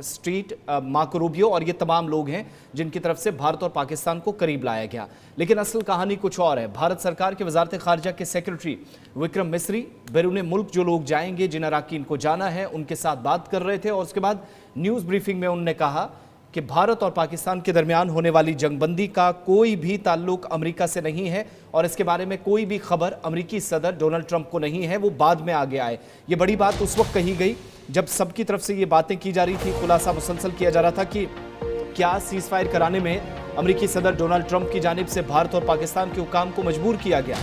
स्टेट मार्को रूबियो और ये तमाम लोग हैं जिनकी तरफ से भारत और पाकिस्तान को करीब लाया गया। लेकिन असल कहानी कुछ और है। भारत सरकार के वजारत खारजा के सेक्रेटरी विक्रम मिस्री बैरून मुल्क जो लोग जाएंगे, जिन अराकीन को जाना है, उनके साथ बात कर रहे थे और उसके बाद न्यूज़ ब्रीफिंग में उन्होंने कहा कि भारत और पाकिस्तान के दरमियान होने वाली जंगबंदी का कोई भी ताल्लुक अमेरिका से नहीं है और इसके बारे में कोई भी खबर अमेरिकी सदर डोनाल्ड ट्रंप को नहीं है, वो बाद में आगे आए। ये बड़ी बात उस वक्त कही गई जब सबकी तरफ से ये बातें की जा रही थी, खुलासा मुसलसल किया जा रहा था कि क्या सीज़ फायर कराने में अमेरिकी सदर डोनाल्ड ट्रंप की जानिब से भारत और पाकिस्तान के हुकाम को मजबूर किया गया।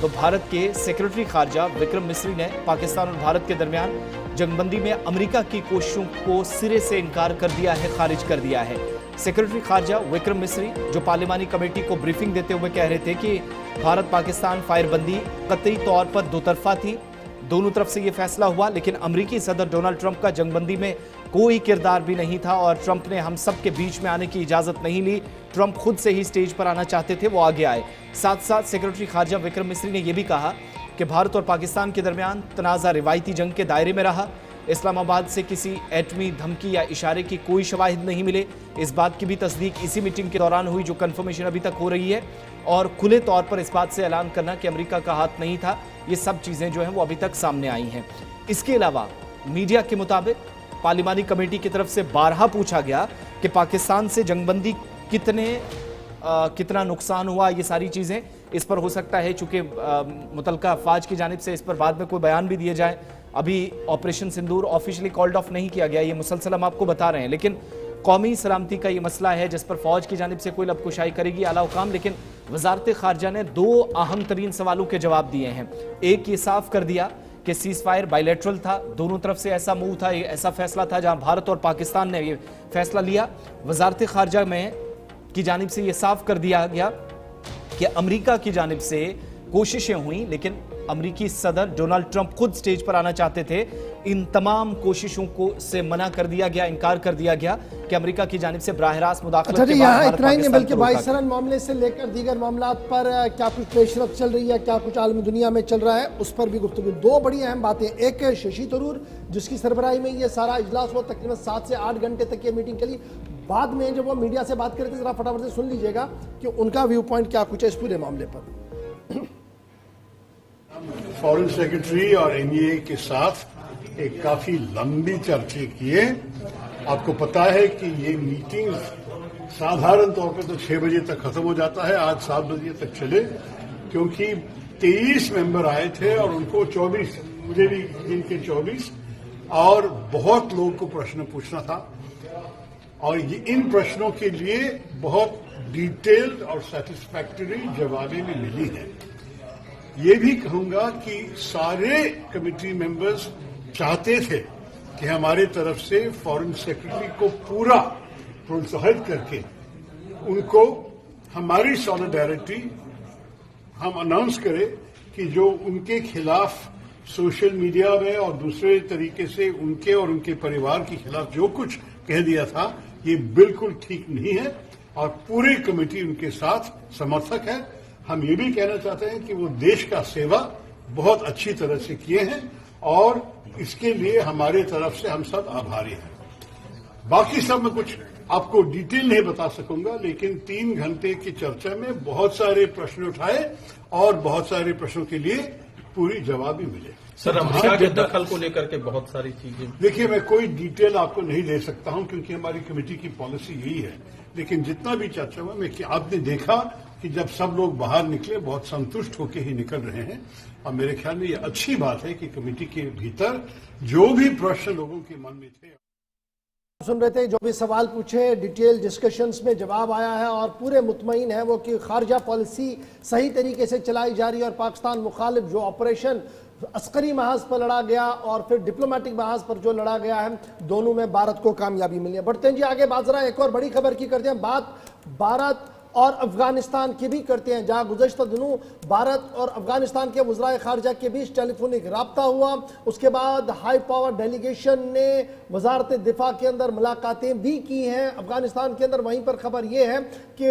तो भारत के सेक्रेटरी खारजा विक्रम मिस्री ने पाकिस्तान और भारत के दरमियान जंगबंदी में अमेरिका की कोशिशों को सिरे से इनकार कर दिया है, खारिज कर दिया है। सेक्रेटरी खारजा विक्रम मिस्री जो पार्लिमानी कमेटी को ब्रीफिंग देते हुए कह रहे थे कि भारत पाकिस्तान फायरबंदी कतई तौर पर दो तरफा थी, दोनों तरफ से यह फैसला हुआ, लेकिन अमेरिकी सदर डोनाल्ड ट्रंप का जंगबंदी में कोई किरदार भी नहीं था और ट्रंप ने हम सब के बीच में आने की इजाजत नहीं ली। ट्रंप खुद से ही स्टेज पर आना चाहते थे, वो आगे आए। साथ साथ सेक्रेटरी खारजा विक्रम मिस्री ने यह भी कहा कि भारत और पाकिस्तान के दरमियान तनाज़ा रिवायती जंग के दायरे में रहा। इस्लामाबाद से किसी एटमी धमकी या इशारे की कोई शवाहिद नहीं मिले। इस बात की भी तस्दीक इसी मीटिंग के दौरान हुई जो कंफर्मेशन अभी तक हो रही है और खुले तौर पर इस बात से ऐलान करना कि अमेरिका का हाथ नहीं था, ये सब चीज़ें जो हैं वो अभी तक सामने आई हैं। इसके अलावा मीडिया के मुताबिक पार्लिमानी कमेटी की तरफ से बारहा पूछा गया कि पाकिस्तान से जंगबंदी कितना नुकसान हुआ, ये सारी चीज़ें इस पर हो सकता है चूँकि मुतलका अफवाज की जानिब से इस पर बाद में कोई बयान भी दिए जाए। अभी ऑपरेशन सिंदूर ऑफिशियली कॉल्ड ऑफ नहीं किया गया, ये मुसलसल हम आपको बता रहे हैं, लेकिन कौमी सलामती का ये मसला है जिस पर फौज की जानिब से कोई लबकुशाई करेगी आला हुकाम। लेकिन वजारत खारजा ने दो अहम तरीन सवालों के जवाब दिए हैं। एक, ये साफ कर दिया कि सीज़ फायर बायलैटरल था, दोनों तरफ से ऐसा मूव था, ऐसा फैसला था जहां भारत और पाकिस्तान ने ये फैसला लिया। वजारत खारजा में की जानिब से ये साफ कर दिया गया कि अमेरिका की जानिब से कोशिशें हुई, लेकिन अमेरिकी सदर डोनाल्ड ट्रंप खुद स्टेज पर आना चाहते थे। इन तमाम कोशिशों को से मना कर दिया गया, इनकार कर दिया गया कि अमेरिका की जानिब से बराह रास्त मुदाखलत के बाद यहाँ इतना ही नहीं बल्कि बाइसरन मामले से लेकर दीगर मामला पर क्या कुछ पेशरफ चल रही है, क्या कुछ आलमी दुनिया में चल रहा है, उस पर भी गुफ्तगू। दो बड़ी अहम बातें, एक शशि थरूर जिसकी सरबराही में ये सारा इजलास हुआ, तकरीबन 7 से 8 घंटे तक ये मीटिंग चली। बाद में जब वो मीडिया से बात कर रहे थे, जरा फटाफट से सुन लीजिएगा कि उनका व्यू पॉइंट क्या कुछ है इस पूरे मामले पर। फॉरेन सेक्रेटरी और NEA के साथ एक काफी लंबी चर्चा किए। आपको पता है कि ये मीटिंग साधारण तौर पर तो 6 बजे तक खत्म हो जाता है, आज 7 बजे तक चले, क्योंकि 23 मेंबर आए थे और उनको 24, मुझे भी जिनके 24, और बहुत लोगों को प्रश्न पूछना था और इन प्रश्नों के लिए बहुत डिटेल्ड और सेटिस्फैक्टरी जवाबें भी मिली हैं। ये भी कहूंगा कि सारे कमेटी मेंबर्स चाहते थे कि हमारे तरफ से फॉरेन सेक्रेटरी को पूरा प्रोत्साहित करके उनको हमारी सॉलिडारिटी हम अनाउंस करें कि जो उनके खिलाफ सोशल मीडिया में और दूसरे तरीके से उनके और उनके परिवार के खिलाफ जो कुछ कह दिया था, ये बिल्कुल ठीक नहीं है और पूरी कमेटी उनके साथ समर्थक है। हम ये भी कहना चाहते हैं कि वो देश का सेवा बहुत अच्छी तरह से किए हैं और इसके लिए हमारे तरफ से हम सब आभारी हैं। बाकी सब मैं कुछ आपको डिटेल नहीं बता सकूंगा, लेकिन 3 घंटे की चर्चा में बहुत सारे प्रश्न उठाए और बहुत सारे प्रश्नों के लिए पूरी जवाब भी मिले। सर, अमेरिका के दखल को लेकर के बहुत सारी चीजें, देखिए मैं कोई डिटेल आपको नहीं दे सकता हूं क्योंकि हमारी कमेटी की पॉलिसी यही है, लेकिन जितना भी चर्चा हुआ आपने देखा कि जब सब लोग बाहर निकले बहुत संतुष्ट होकर ही निकल रहे हैं और मेरे ख्याल में ये अच्छी बात है कि कमेटी के भीतर जो भी प्रश्न लोगों के मन में थे सुन रहे थे, जो भी सवाल पूछे डिटेल डिस्कशंस में जवाब आया है और पूरे मुतमईन है वो कि खारजा पॉलिसी सही तरीके से चलाई जा रही है और पाकिस्तान मुखालिफ जो ऑपरेशन अस्करी महाज पर लड़ा गया और फिर डिप्लोमेटिक महाज पर जो लड़ा गया है, दोनों में भारत को कामयाबी मिली है। बढ़ते हैं जी आगे, बात जरा एक और बड़ी खबर की करते हैं, बात भारत और अफगानिस्तान की भी करते हैं, जहां गुज़श्ता दिनों भारत और अफगानिस्तान के वज़राए खारजा के बीच टेलीफोनिक राब्ता हुआ। उसके बाद हाई पावर डेलीगेशन ने वजारत दिफा के अंदर मुलाकातें भी की हैं अफगानिस्तान के अंदर। वहीं पर खबर यह है कि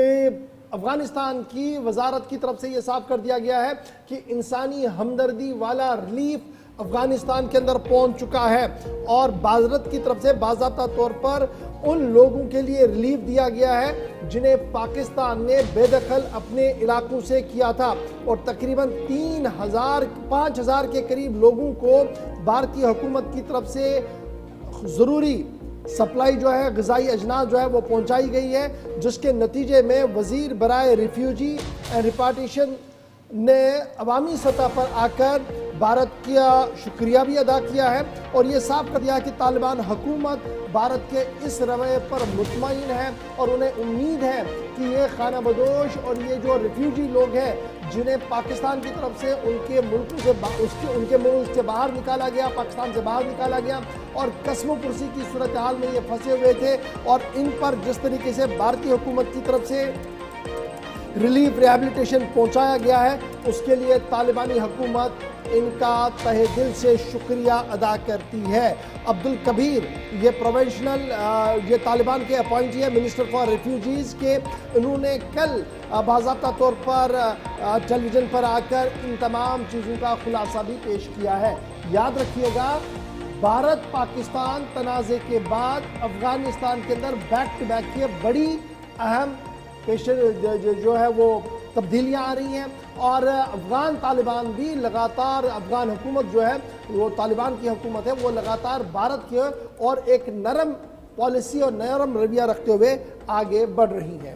अफगानिस्तान की वजारत की तरफ से यह साफ कर दिया गया है कि इंसानी हमदर्दी वाला रिलीफ अफगानिस्तान के अंदर पहुंच चुका है और भारत की तरफ से बाज़ाब्ता तौर पर उन लोगों के लिए रिलीफ दिया गया है जिन्हें पाकिस्तान ने बेदखल अपने इलाकों से किया था और तकरीबन 5,000 के करीब लोगों को भारतीय हुकूमत की तरफ से ज़रूरी सप्लाई जो है, ग़िज़ाई अजनास जो है वो पहुंचाई गई है, जिसके नतीजे में वज़ीर बराए रिफ्यूजी एंड रिपार्टीशन ने अवामी सतह पर आकर भारत का शुक्रिया भी अदा किया है और ये साफ कर दिया है कि तालिबान हुकूमत भारत के इस रवैये पर मुतमईन है और उन्हें उम्मीद है कि ये खाना बदोश और ये जो रिफ्यूजी लोग हैं जिन्हें पाकिस्तान की तरफ से उनके मुल्क से उनके मुल्क से बाहर निकाला गया, पाकिस्तान से बाहर निकाला गया और कसमो पुरसी की सूरत हाल में ये फंसे हुए थे और इन पर जिस तरीके से भारतीय हुकूमत की तरफ से रिलीफ रिहैबिलिटेशन पहुंचाया गया है, उसके लिए तालिबानी हुकूमत इनका तहे दिल से शुक्रिया अदा करती है। अब्दुल कबीर ये प्रोविंशनल ये तालिबान के अपॉइंटी है मिनिस्टर फॉर रिफ्यूजीज़ के, इन्होंने कल बाज़ाब्ता तौर पर टेलीविज़न पर आकर इन तमाम चीज़ों का खुलासा भी पेश किया है। याद रखिएगा, भारत पाकिस्तान तनाज़े के बाद अफगानिस्तान के अंदर बैक टू बैक की बड़ी अहम जो है वो तब्दीलियां आ रही हैं और अफगान तालिबान भी लगातार, अफगान हुकूमत जो है वो तालिबान की हुकूमत है वो लगातार भारत के और एक नरम पॉलिसी और नरम रवैया रखते हुए आगे बढ़ रही है।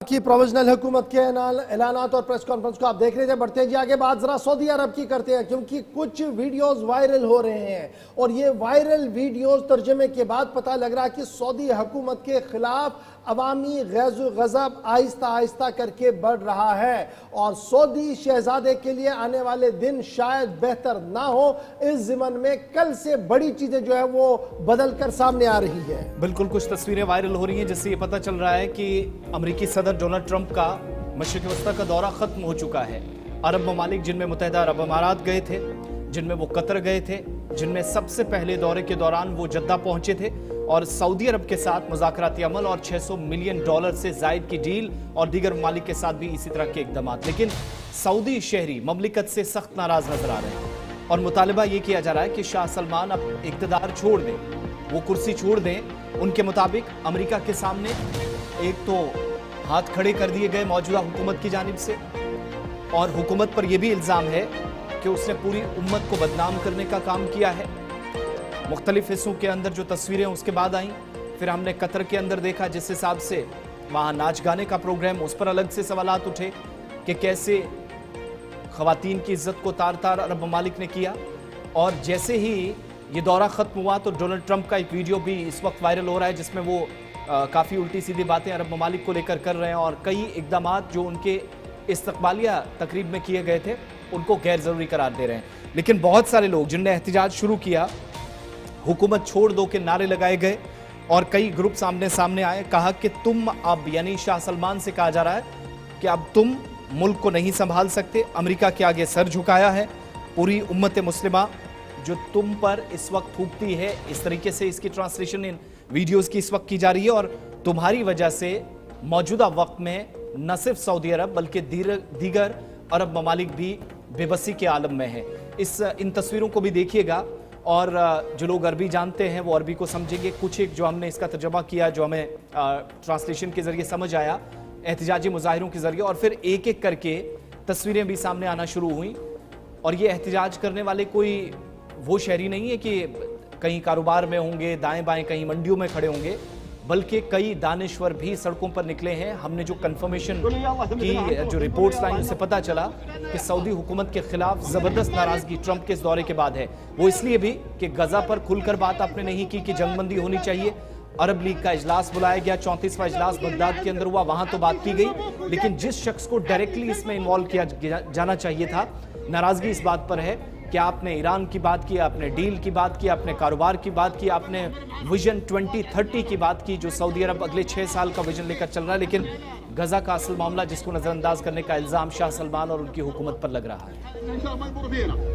की प्रोविजनल हुकूमत के ऐलानात और प्रेस कॉन्फ्रेंस को आप देख रहे थे। बढ़ते हैं जी आगे, बात जरा सऊदी अरब की करते हैं क्योंकि कुछ वीडियोस वायरल हो रहे हैं और ये वायरल वीडियोस तर्जमे के बाद पता लग रहा है कि सऊदी हुकूमत के खिलाफ अवामी गज़ब आहिस्ता आहिस्ता करके बढ़ रहा है और सऊदी शहजादे के लिए आने वाले दिन शायद बेहतर ना हो, इस ज़िमन में कल से बड़ी चीजें जो है वो बदल कर सामने आ रही है। बिल्कुल, कुछ तस्वीरें वायरल हो रही हैं जिससे ये पता चल रहा है कि अमेरिकी सदर डोनाल्ड ट्रंप का मशरिक़ वस्ता का दौरा खत्म हो चुका है। अरब ममालिक जिनमें मुत्तहिदा अरब अमारात गए थे, जिनमें वो कतर गए थे, जिनमें सबसे पहले दौरे के दौरान वो जद्दा पहुंचे थे और सऊदी अरब के साथ मुज़ाकराती अमल और $600 मिलियन से जायद की डील और दीगर ममालिक के साथ भी इसी तरह के इकदाम। लेकिन सऊदी शहरी ममलिकत से सख्त नाराज नजर आ रहे हैं और मुतालबा ये किया जा रहा है कि शाह सलमान अब इक़्तिदार छोड़ दें, वो कुर्सी छोड़ दें। उनके मुताबिक अमेरिका के सामने एक तो हाथ खड़े कर दिए गए मौजूदा हुकूमत की जानिब से और हुकूमत पर यह भी इल्ज़ाम है कि उसने पूरी उम्मत को बदनाम करने का काम किया है। मुख्तलिफ हिस्सों के अंदर जो तस्वीरें उसके बाद आई, फिर हमने कतर के अंदर देखा जिस हिसाब से वहाँ नाच गाने का प्रोग्राम, उस पर अलग से सवालात उठे कि कैसे ख़वातीन की इज्जत को तार तार अरब ममालिक ने किया। और जैसे ही ये दौरा ख़त्म हुआ तो डोनाल्ड ट्रंप का एक वीडियो भी इस वक्त वायरल हो रहा है जिसमें वो काफ़ी उल्टी सीधी बातें अरब ममालिक को लेकर कर रहे हैं और कई इक़दामात जो उनके इस्तकबालिया तकरीब में किए गए थे उनको गैर ज़रूरी करार दे रहे हैं। लेकिन बहुत सारे लोग जिनने एहतजाज शुरू किया, हुकूमत छोड़ दो के नारे लगाए गए और कई ग्रुप सामने आए, कहा कि तुम अब, यानी शाह सलमान से कहा जा रहा है कि अब तुम मुल्क को नहीं संभाल सकते, अमेरिका के आगे सर झुकाया है पूरी उम्मत मुस्लिमा जो तुम पर इस वक्त थूकती है। इस तरीके से इसकी ट्रांसलेशन इन वीडियोस की इस वक्त की जा रही है और तुम्हारी वजह से मौजूदा वक्त में न सिर्फ सऊदी अरब बल्कि दीगर अरब ममालिक भी बेबसी के आलम में है। इन तस्वीरों को भी देखिएगा और जो लोग अरबी जानते हैं वो अरबी को समझेंगे। कुछ एक जो हमने इसका तर्जुमा किया, जो हमें ट्रांसलेशन के ज़रिए समझ आया, एहतजाजी मुजाहिरों के जरिए, और फिर एक एक करके तस्वीरें भी सामने आना शुरू हुई। और ये एहतजाज करने वाले कोई वो शहरी नहीं है कि कहीं कारोबार में होंगे, दाएं बाएं कहीं मंडियों में खड़े होंगे, बल्कि कई दानिश्वर भी सड़कों पर निकले हैं। हमने जो कंफर्मेशन की, जो रिपोर्ट्स लाई, उससे पता चला कि सऊदी हुकूमत के खिलाफ जबरदस्त नाराजगी ट्रंप के इस दौरे के बाद है। वो इसलिए भी कि गजा पर खुलकर बात आपने नहीं की कि जंगबंदी होनी चाहिए। अरब लीग का इजलास बुलाया गया, 34वां इजलास बगदाद के अंदर हुआ, वहां तो बात की गई, लेकिन जिस शख्स को डायरेक्टली इसमें इन्वॉल्व किया जाना चाहिए था, नाराजगी इस बात पर है कि आपने ईरान की बात की, आपने डील की बात की, आपने कारोबार की बात की, आपने विजन 2030 की बात की, जो सऊदी अरब अगले 6 साल का विजन लेकर चल रहा है, लेकिन गजा का असल मामला जिसको नजरअंदाज करने का इल्जाम शाह सलमान और उनकी हुकूमत पर लग रहा है।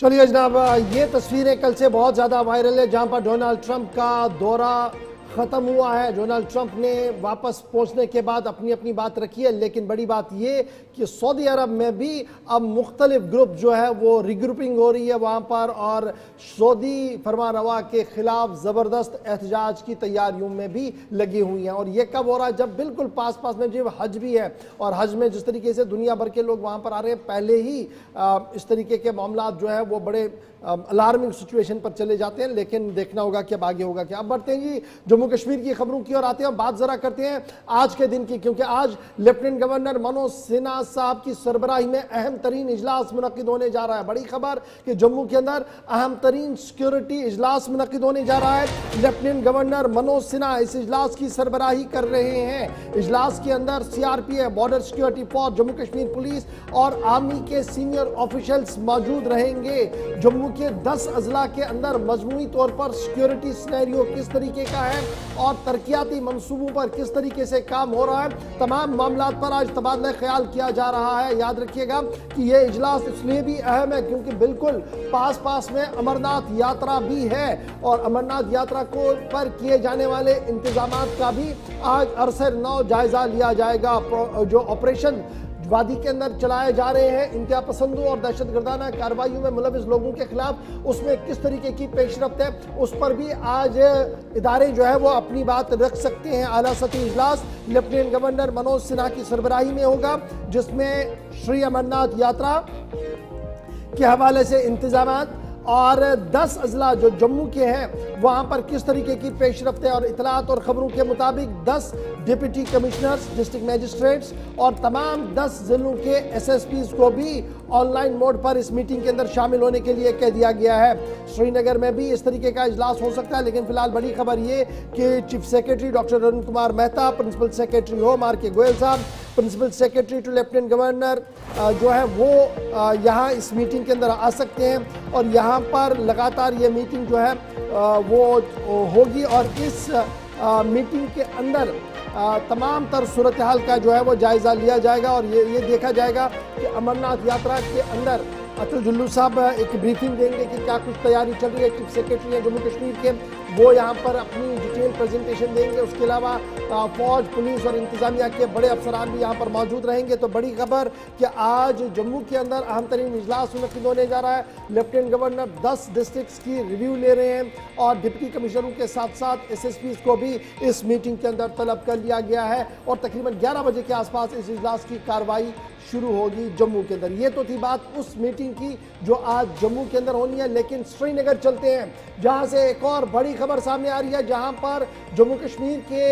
चलिए जनाब, ये तस्वीरें कल से बहुत ज़्यादा वायरल है, जहां पर डोनाल्ड ट्रंप का दौरा ख़त्म हुआ है। डोनाल्ड ट्रंप ने वापस पहुंचने के बाद अपनी अपनी बात रखी है, लेकिन बड़ी बात ये कि सऊदी अरब में भी अब मुख्तलिफ ग्रुप जो है वो रिग्रुपिंग हो रही है वहाँ पर, और सऊदी फरमानरवा के ख़िलाफ़ ज़बरदस्त एहतजाज की तैयारियों में भी लगी हुई हैं। और ये कब हो रहा है? जब बिल्कुल पास पास में जो हज भी है, और हज में जिस तरीके से दुनिया भर के लोग वहाँ पर आ रहे हैं, पहले ही इस तरीके के मामला जो है वो बड़े अलार्मिंग सिचुएशन पर चले जाते हैं, लेकिन देखना होगा कि अब आगे होगा क्या। अब बढ़ते हैं जी जम्मू कश्मीर की खबरों की ओर आते हैं। बात जरा करते हैं आज के दिन की, क्योंकि आज लेफ्टिनेंट गवर्नर मनोज सिन्हा साहब की सरबराही में अहम तरीन इजलास मुनक्किद होने जा रहा है। बड़ी खबर कि जम्मू के अंदर अहम तरीन सिक्योरिटी इजलास मुनक्किद होने जा रहा है। लेफ्टिनेंट गवर्नर मनोज सिन्हा इस इजलास की सरबराही कर रहे हैं। इजलास के अंदर CRPF, border security force, Jammu Kashmir police और आर्मी के सीनियर ऑफिशियल्स मौजूद रहेंगे। जम्मू के 10 अजला के अंदर मजमूई तौर पर सिक्योरिटी सिनेरियो किस तरीके का है और तरक्याती मंसूबों पर किस तरीके से काम हो रहा है, तमाम मामलात पर आज तबादला ख्याल किया जा रहा है। याद रखिएगा कि यह इजलास इसलिए भी अहम है क्योंकि बिल्कुल पास पास में अमरनाथ यात्रा भी है, और अमरनाथ यात्रा को पर किए जाने वाले इंतजामात का भी आज अरसे 9 जायजा लिया जाएगा। जो ऑपरेशन वादी के अंदर चलाए जा रहे हैं इंतहा पसंदों और दहशतगर्दाना कार्रवाइयों में मुलविस लोगों के खिलाफ, उसमें किस तरीके की पेशरफ्त है, उस पर भी आज इदारे जो है वो अपनी बात रख सकते हैं। आला सतही इजलास लेफ्टिनेंट गवर्नर मनोज सिन्हा की सरबराही में होगा, जिसमें श्री अमरनाथ यात्रा के हवाले से इंतजामात और 10 अजला जो जम्मू के हैं वहाँ पर किस तरीके की पेशरफ्त है। और इतलात और ख़बरों के मुताबिक 10 डिप्टी कमिश्नर्स, डिस्ट्रिक्ट मैजिस्ट्रेट्स और तमाम 10 जिलों के SSPs को भी ऑनलाइन मोड पर इस मीटिंग के अंदर शामिल होने के लिए कह दिया गया है। श्रीनगर में भी इस तरीके का इजलास हो सकता है, लेकिन फिलहाल बड़ी खबर ये कि chief secretary doctor Arun Kumar Mehta, principal secretary home RK Goyal sahab, principal secretary to lieutenant governor जो है वो यहाँ इस मीटिंग के अंदर आ सकते हैं, और यहाँ पर लगातार ये मीटिंग जो है वो होगी, और इस मीटिंग के अंदर तमाम तर सूरत हाल का जो है वो जायज़ा लिया जाएगा, और ये देखा जाएगा कि अमरनाथ यात्रा के अंदर अतुल जुल्लू साहब एक ब्रीफिंग देंगे कि क्या कुछ तैयारी चल रही है। चीफ सेक्रेटरी हैं जम्मू कश्मीर के, वो यहाँ पर अपनी डिटेल प्रेजेंटेशन देंगे। उसके अलावा फौज, पुलिस और इंतजामिया के बड़े अफसरान भी यहाँ पर मौजूद रहेंगे। तो बड़ी खबर कि आज जम्मू के अंदर अहम तरीन इजलास मुनक्किद होने जा रहा है। लेफ्टिनेंट गवर्नर 10 डिस्ट्रिक्ट्स की रिव्यू ले रहे हैं, और डिप्टी कमिश्नरों के साथ साथ SSPs को भी इस मीटिंग के अंदर तलब कर लिया गया है, और तकरीबन 11 बजे के आसपास इस इजलास की कार्रवाई शुरू होगी जम्मू के अंदर। ये तो थी बात उस मीटिंग की जो आज जम्मू के अंदर होनी है, लेकिन श्रीनगर चलते हैं जहां से एक और बड़ी खबर सामने आ रही है, जहां पर जम्मू कश्मीर के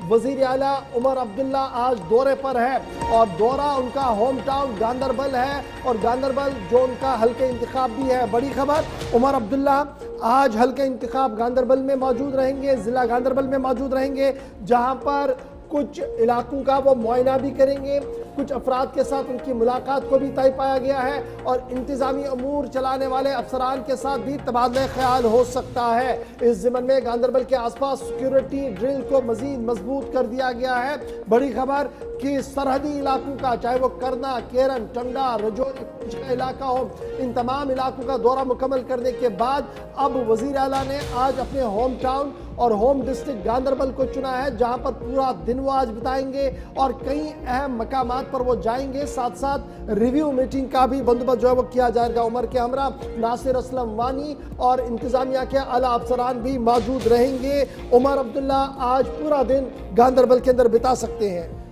वजीर आला उमर अब्दुल्ला आज दौरे पर है, और दौरा उनका होम टाउन गांदरबल है, और गांदरबल जो उनका हल्के इंतखाब भी है। बड़ी खबर, उमर अब्दुल्ला आज हल्के इंतखाब गांदरबल में मौजूद रहेंगे, जिला गांदरबल में मौजूद रहेंगे, जहां पर कुछ इलाकों का वो मुआयना भी करेंगे, कुछ अफराद के साथ उनकी मुलाकात को भी तय पाया गया है और इंतजामी अमूर चलाने वाले अफसरान के साथ भी तबादला ख्याल हो सकता है। इस ज़िमन में गांदरबल के आसपास सिक्योरिटी ड्रिल को मजीद मजबूत कर दिया गया है। बड़ी खबर कि सरहदी इलाकों का, चाहे वो करना, केरन, टंडा, रजौरी का इलाका हो, इन तमाम इलाकों का दौरा मुकम्मल करने के बाद अब वजीर आला ने आज अपने होम टाउन और होम डिस्ट्रिक्ट गांदरबल को चुना है, जहां पर पूरा दिन वो आज बिताएंगे और कई अहम मकामात पर वो जाएंगे। साथ साथ रिव्यू मीटिंग का भी बंदोबस्त जो है वो किया जाएगा। उमर के हमरा नासिर असलम वानी और इंतजामिया के आला अफसरान भी मौजूद रहेंगे। उमर अब्दुल्ला आज पूरा दिन गांदरबल के अंदर बिता सकते हैं।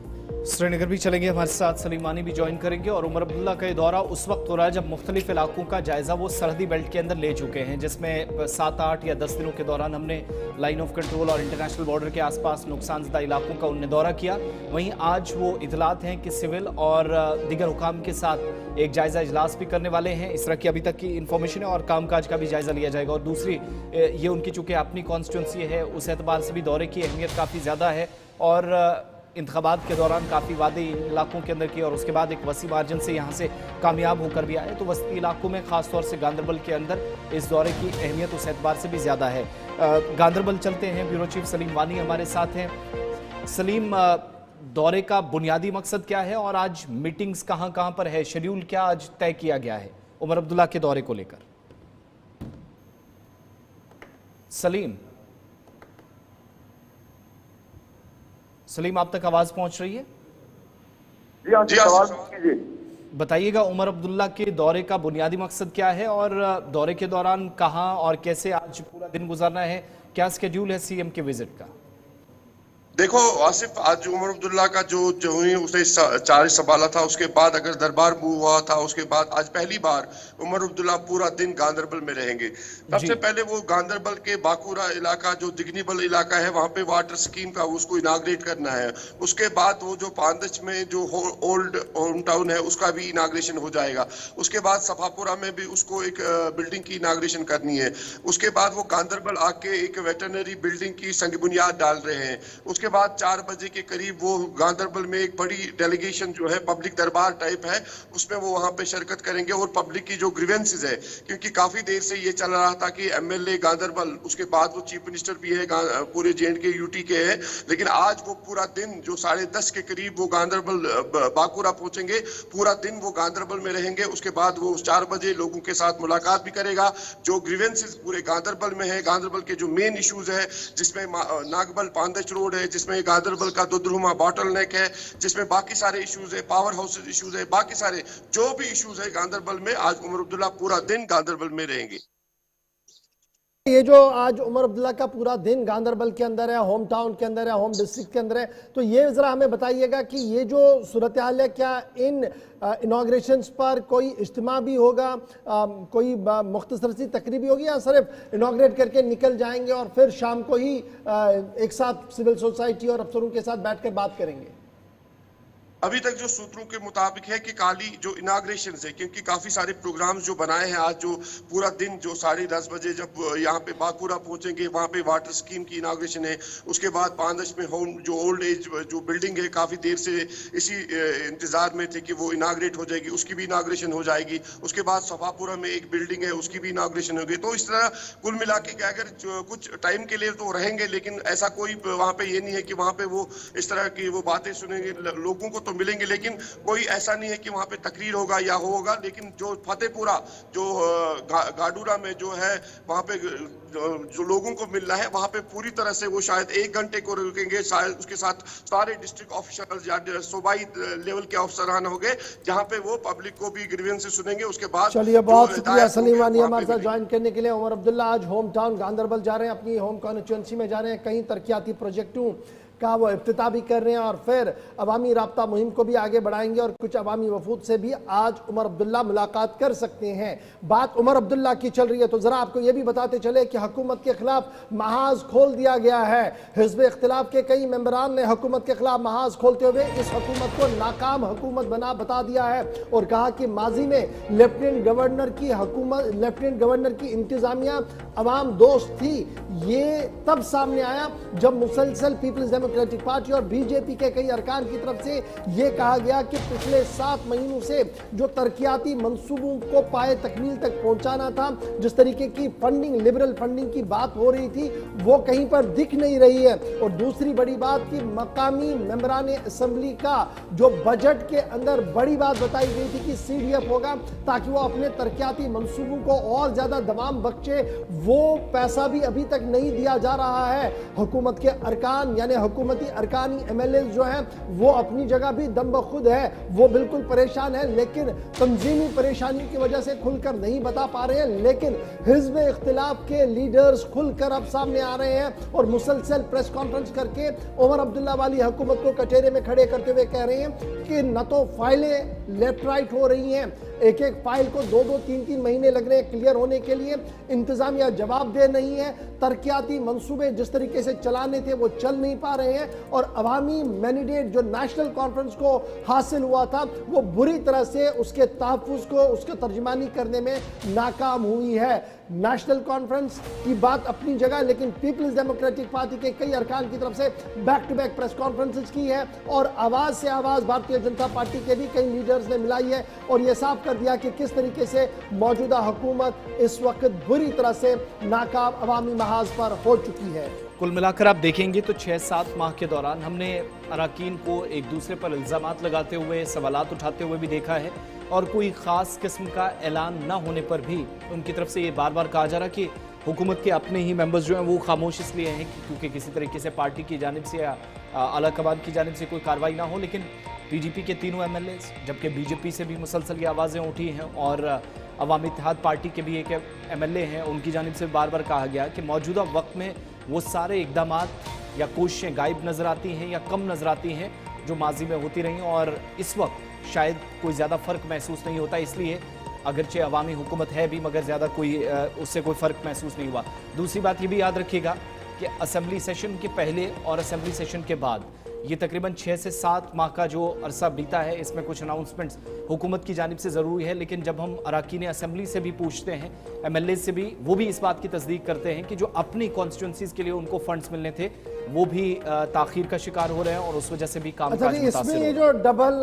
श्रीनगर भी चलेंगे, हमारे साथ सलीम वानी भी ज्वाइन करेंगे। और उमर अब्दुल्ला का ये दौरा उस वक्त हो रहा है जब मुख्तलिफ इलाकों का जायजा वो सरहदी बेल्ट के अंदर ले चुके हैं, जिसमें 7, 8 या 10 दिनों के दौरान हमने लाइन ऑफ कंट्रोल और इंटरनेशनल बॉर्डर के आसपास नुकसानजदा इलाकों का उनने दौरा किया। वहीं आज वो इतलात हैं कि सिविल और दीगर हुकाम के साथ एक जायजा इजलास भी करने वाले हैं। इस तरह की अभी तक की इंफॉर्मेशन है और कामकाज का भी जायजा लिया जाएगा। और दूसरी ये उनकी चूंकि अपनी कॉन्स्टिट्यूंसी है, उस एतबार से भी दौरे की अहमियत काफ़ी ज़्यादा है और इंतखाबात के दौरान काफ़ी वादे इलाकों के अंदर किए और उसके बाद एक वसी मार्जिन से यहाँ से कामयाब होकर भी आए। तो वस्ती इलाकों में ख़ासतौर से गांदरबल के अंदर इस दौरे की अहमियत उस एतबार से भी ज़्यादा है। गांदरबल चलते हैं, ब्यूरो चीफ सलीम वानी हमारे साथ हैं। सलीम, दौरे का बुनियादी मकसद क्या है और आज मीटिंग्स कहाँ कहाँ पर है, शेड्यूल क्या आज तय किया गया है उमर अब्दुल्ला के दौरे को लेकर? सलीम, आप तक आवाज पहुंच रही है? जी हाँ, बताइएगा उमर अब्दुल्ला के दौरे का बुनियादी मकसद क्या है और दौरे के दौरान कहां और कैसे आज पूरा दिन गुजारना है, क्या स्केड्यूल है सीएम के विजिट का? देखो आसिफ, आज उमर अब्दुल्ला का जो उसने चार्ज संभाला था, उसके बाद अगर दरबार मूव हुआ था, उसके बाद आज पहली बार उमर अब्दुल्ला पूरा दिन गांदरबल में रहेंगे। सबसे पहले वो गांदरबल के बाकुरा इलाका जो दिगनीबल इलाका है, वहां पे वाटर स्कीम का उसको इनाग्रेट करना है। उसके बाद वो जो पांदच में जो ओल्ड होम टाउन है उसका भी इनाग्रेशन हो जाएगा। उसके बाद सफापुरा में भी उसको एक बिल्डिंग की इनाग्रेशन करनी है। उसके बाद वो गांदरबल आके एक वेटरनरी बिल्डिंग की संग बुनियाद डाल रहे हैं। उसके बाद 4 बजे के करीब वो गांदरबल में एक बड़ी डेलीगेशन जो है पब्लिक दरबार टाइप है, उसमें वो वहां पे शिरकत करेंगे और पब्लिक की जो ग्रीवेंसेस है, क्योंकि काफी देर से ये चल रहा था कि एमएलए गांदरबल, उसके बाद वो चीफ मिनिस्टर भी है पूरे जेएंडके यूटी के है, लेकिन आज वो पूरा दिन जो 10:30 के करीब वो गांदरबल बाकुरा पहुंचेंगे, पूरा दिन वो गांदरबल में रहेंगे। उसके बाद वो 4 बजे लोगों के साथ मुलाकात भी करेगा। जो ग्रीवेंसेस पूरे गांदरबल में है, गांदरबल के जो मेन इश्यूज है, जिसमें नागबल पांदच रोड है, जिसमें गांदरबल का दुधरुमा बॉटल नेक है, जिसमें बाकी सारे इश्यूज है, पावर हाउसेज इश्यूज है, बाकी सारे जो भी इश्यूज है गांदरबल में, आज उमर अब्दुल्ला पूरा दिन गांदरबल में रहेंगे। ये जो आज उमर अब्दुल्ला का पूरा दिन गांदरबल के अंदर है, होम टाउन के अंदर है, होम डिस्ट्रिक्ट के अंदर है, तो ये जरा हमें बताइएगा कि ये जो सूरत हाल है, क्या इन इनॉग्रेशंस पर कोई इज्तिमा भी होगा, कोई मुख्तसर सी तकरीब होगी, या सिर्फ इनॉग्रेट करके निकल जाएंगे और फिर शाम को ही एक साथ सिविल सोसाइटी और अफसरों के साथ बैठ कर बात करेंगे? अभी तक जो सूत्रों के मुताबिक है कि काली जो इनाग्रेशन है, क्योंकि काफी सारे प्रोग्राम्स जो बनाए हैं, आज जो पूरा दिन जो 10:30 बजे जब यहाँ पे बाकुरा पहुंचेंगे, वहाँ पे वाटर स्कीम की इनाग्रेशन है। उसके बाद पांदच में होम जो ओल्ड एज जो बिल्डिंग है, काफी देर से इसी इंतजार में थे कि वो इनाग्रेट हो जाएगी, उसकी भी इनाग्रेशन हो जाएगी। उसके बाद सफापुरा में एक बिल्डिंग है, उसकी भी इनाग्रेशन होगी। तो इस तरह कुल मिला के अगर कुछ टाइम के लिए तो रहेंगे, लेकिन ऐसा कोई वहाँ पे ये नहीं है कि वहाँ पे वो इस तरह की वो बातें सुनेंगे। लोगों को मिलेंगे, लेकिन कोई ऐसा नहीं है कि वहां पे तकरीर होगा या होगा। लेकिन जो फतेहपुरा जो गाडूरा में जो है, वहां पे जो लोगों को मिलना है, वहां पे पूरी तरह से वो शायद 1 घंटे को रुकेंगे। शायद उसके साथ सारे डिस्ट्रिक्ट ऑफिसर्स या सूबाई लेवल के अफसरान हो गए, जहां पे वो पब्लिक को भी ग्रीवेंसेस सुनेंगे। उसके बाद चलिए, बहुत शुक्रिया सलीम वानी हमारे साथ ज्वाइन करने के लिए। उमर अब्दुल्ला आज होम टाउन गांदरबल जा रहे हैं, अपनी होम कॉन्स्टिट्यूंसी में जा रहे हैं, कई तरक्याती प्रोजेक्टों का वो इफ्तिताह भी कर रहे हैं और फिर अवामी राब्ता मुहिम को भी आगे बढ़ाएंगे और कुछ अवामी वफूद से भी आज उमर अब्दुल्ला मुलाकात कर सकते हैं। बात उमर अब्दुल्ला की चल रही है तो जरा आपको ये भी बताते चले कि हुकूमत के खिलाफ महाज खोल दिया गया है। हिज़्ब इख्तिलाफ के कई मेंबरान ने हुकूमत के खिलाफ महाज खोलते हुए इस हुकूमत को नाकाम हुकूमत बता दिया है और कहा कि माजी में लेफ्टिनेंट गवर्नर की इंतजामिया अवाम दोस्त थी। ये तब सामने आया जब मुसलसल पीपल्स डेमोक्रेटिक डेमोक्रेटिक पार्टी और बीजेपी के कई अरकान की तरफ से यह कहा गया कि पिछले 7 महीनों से जो तरक्याती मंसूबों को पाए तकमील तक पहुंचाना था, जिस तरीके की फंडिंग, लिबरल फंडिंग की बात हो रही थी, वो कहीं पर दिख नहीं रही है। और दूसरी बड़ी बात कि मकामी मेंबरान असेंबली का जो बजट के अंदर बड़ी बात बताई गई थी कि CDF होगा ताकि वो अपने तरक्याती मंसूबों को और ज्यादा दमाम बख्शे, वो पैसा भी अभी तक नहीं दिया जा रहा है। हुकूमत के अरकान यानी हुकूमती अरकानी MLA जो हैं वो अपनी जगह भी दम बखुद है, वो बिल्कुल परेशान है, लेकिन तंजीमी परेशानी की वजह से खुलकर नहीं बता पा रहे हैं। लेकिन हिज़्ब इख्तिलाफ के लीडर्स खुलकर अब सामने आ रहे हैं और मुसलसल प्रेस कॉन्फ्रेंस करके उमर अब्दुल्ला वाली हुकूमत को कटहरे में खड़े करते हुए कह रहे हैं कि न तो फाइलें लेफ्ट राइट हो रही हैं, एक एक फाइल को 2-2, 3-3 महीने लग रहे हैं क्लियर होने के लिए, इंतजामिया जवाबदेह नहीं है, तरक्याती मंसूबे जिस तरीके से चलाने थे वो चल नहीं पा रहे हैं, और अवामी मैंडेट जो नेशनल कॉन्फ्रेंस को हासिल हुआ था वो बुरी तरह से उसके तहफ़्फ़ुज़ को, उसके तर्जुमानी करने में नाकाम हुई है। नेशनल कॉन्फ्रेंस की बात अपनी जगह, लेकिन पीपल्स डेमोक्रेटिक पार्टी के कई अरकान की तरफ से back to back press conferences की है और आवाज से आवाज भारतीय जनता पार्टी के भी कई लीडर्स ने मिलाई है और यह साफ कर दिया कि किस तरीके से मौजूदा हुकूमत इस वक्त बुरी तरह से नाकाम अवामी महाज पर हो चुकी है। कुल मिलाकर आप देखेंगे तो 6-7 माह के दौरान हमने अरकान को एक दूसरे पर इल्जामात लगाते हुए, सवालात उठाते हुए भी देखा है, और कोई ख़ास किस्म का ऐलान न होने पर भी उनकी तरफ से ये बार बार कहा जा रहा कि हुकूमत के अपने ही मेंबर्स जो हैं वो खामोश इसलिए हैं क्योंकि किसी तरीके से पार्टी की जानिब से या आला कमान की जानिब से कोई कार्रवाई ना हो। लेकिन PDP के तीनों MLAs, जबकि BJP से भी मुसलसल ये आवाज़ें उठी हैं और अवामी इत्तेहाद पार्टी के भी एक MLA हैं, उनकी जानिब से बार बार कहा गया कि मौजूदा वक्त में वो सारे इकदामात या कोशिशें गायब नज़र आती हैं या कम नज़र आती हैं जो माजी में होती रही, और इस वक्त शायद कोई ज़्यादा फ़र्क महसूस नहीं होता, इसलिए अगरचे अवामी हुकूमत है भी मगर ज़्यादा कोई उससे कोई फ़र्क महसूस नहीं हुआ। दूसरी बात ये भी याद रखिएगा कि असेंबली सेशन के पहले और असेंबली सेशन के बाद ये तकरीबन 6 से 7 माह का जो अरसा बीता है, इसमें कुछ अनाउंसमेंट्स हुकूमत की जानिब से ज़रूरी है, लेकिन जब हम अरकान असेंबली से भी पूछते हैं, MLA से भी, वो भी इस बात की तस्दीक करते हैं कि जो अपनी कॉन्स्टिट्यूंसीज़ के लिए उनको फंड्स मिलने थे वो भी ताखीर का शिकार हो रहे हैं और उस वजह से भी काम अच्छा, इसमें ये जो डबल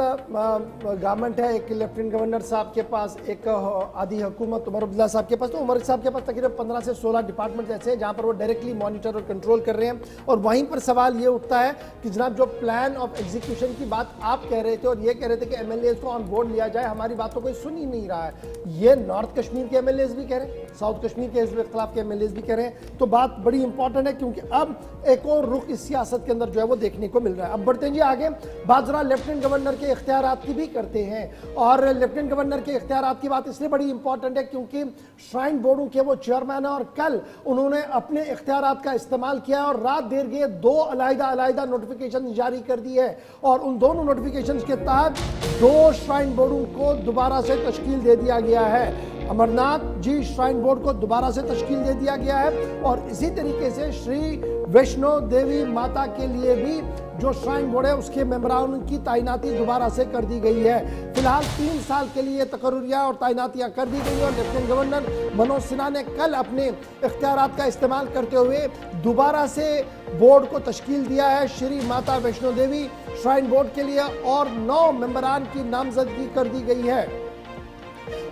गवर्नमेंट है, एक लेफ्टिनेंट गवर्नर साहब के पास, एक आधी हुकूमत उमर अब्दुल्ला साहब के पास, तो उमर साहब के पास तकरीबन 15 से 16 डिपार्टमेंट ऐसे हैं जहाँ पर वो डायरेक्टली मॉनिटर और कंट्रोल कर रहे हैं। और वहीं पर सवाल ये उठता है कि जनाब जो प्लान ऑफ एग्जीक्यूशन की बात आप कह रहे थे और ये कह रहे थे कि MLAs को ऑन बोर्ड लिया जाए, हमारी बात तो कोई सुन ही नहीं रहा है। ये नॉर्थ कश्मीर के MLAs भी कह रहे हैं, साउथ कश्मीर के हिज़्ब इख्तिलाफ के MLAs भी कह रहे हैं। तो बात बड़ी इंपॉर्टेंट है क्योंकि अब एक और रुख इस सियासत के अंदर जो है वो देखने को मिल रहा है। अब बढ़ते हैं जी आगे, बात जरा लेफ्टिनेंट गवर्नर के इख्तियारात की भी करते हैं। और लेफ्टिनेंट गवर्नर के इख्तियारात की बात इसलिए बड़ी इंपॉर्टेंट है क्योंकि श्राइन बोर्डों के वो चेयरमैन है और कल उन्होंने अपने इख्तियारात का इस्तेमाल किया और रात देर गए 2 अलग-अलग नोटिफिकेशन जारी कर दी है और उन दोनों नोटिफिकेशन के तहत 2 श्राइन बोर्डों को दोबारा से तश्कील दे दिया गया है। अमरनाथ जी श्राइन बोर्ड को दोबारा से तश्कील दे दिया गया है और इसी तरीके से श्री वैष्णो देवी माता के लिए भी जो श्राइन बोर्ड है उसके मेंबरान की तैनाती दोबारा से कर दी गई है। फिलहाल 3 साल के लिए तकर्रियाँ और तैनातियाँ कर दी गई और लेफ्टिनेंट गवर्नर मनोज सिन्हा ने कल अपने इख्तियारात का इस्तेमाल करते हुए दोबारा से बोर्ड को तश्कील दिया है श्री माता वैष्णो देवी श्राइन बोर्ड के लिए और 9 मेंबरान की नामजदगी कर दी गई है।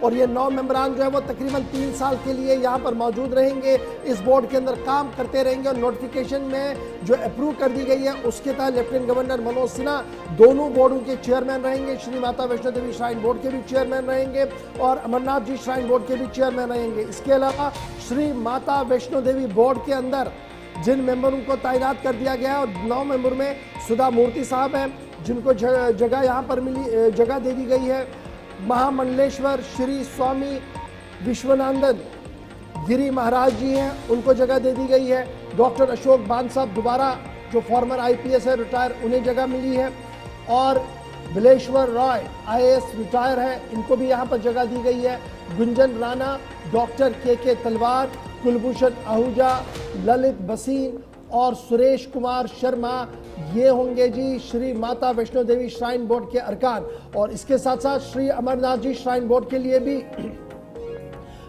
और ये 9 मेंबरान जो है वो तकरीबन 3 साल के लिए यहाँ पर मौजूद रहेंगे, इस बोर्ड के अंदर काम करते रहेंगे और नोटिफिकेशन में जो अप्रूव कर दी गई है उसके तहत लेफ्टिनेंट गवर्नर मनोज सिन्हा दोनों बोर्डों के चेयरमैन रहेंगे। श्री माता वैष्णो देवी श्राइन बोर्ड के भी चेयरमैन रहेंगे और अमरनाथ जी श्राइन बोर्ड के भी चेयरमैन रहेंगे। इसके अलावा श्री माता वैष्णो देवी बोर्ड के अंदर जिन मेंबरों को तैनात कर दिया गया है और 9 मेंबर में सुधा मूर्ति साहब हैं जिनको जगह यहाँ पर मिली, जगह दे दी गई है। महामंडलेश्वर श्री स्वामी विश्वनाथन गिरी महाराज जी हैं, उनको जगह दे दी गई है। डॉक्टर अशोक बान साहब दोबारा जो फॉर्मर IPS है रिटायर, उन्हें जगह मिली है और बिलेश्वर रॉय IAS रिटायर है, इनको भी यहाँ पर जगह दी गई है। गुंजन राणा, डॉक्टर KK तलवार, कुलभूषण आहूजा, ललित बसीन और सुरेश कुमार शर्मा, ये होंगे जी श्री माता वैष्णो देवी श्राइन बोर्ड के अरकान। और इसके साथ साथ श्री अमरनाथ जी श्राइन बोर्ड के लिए भी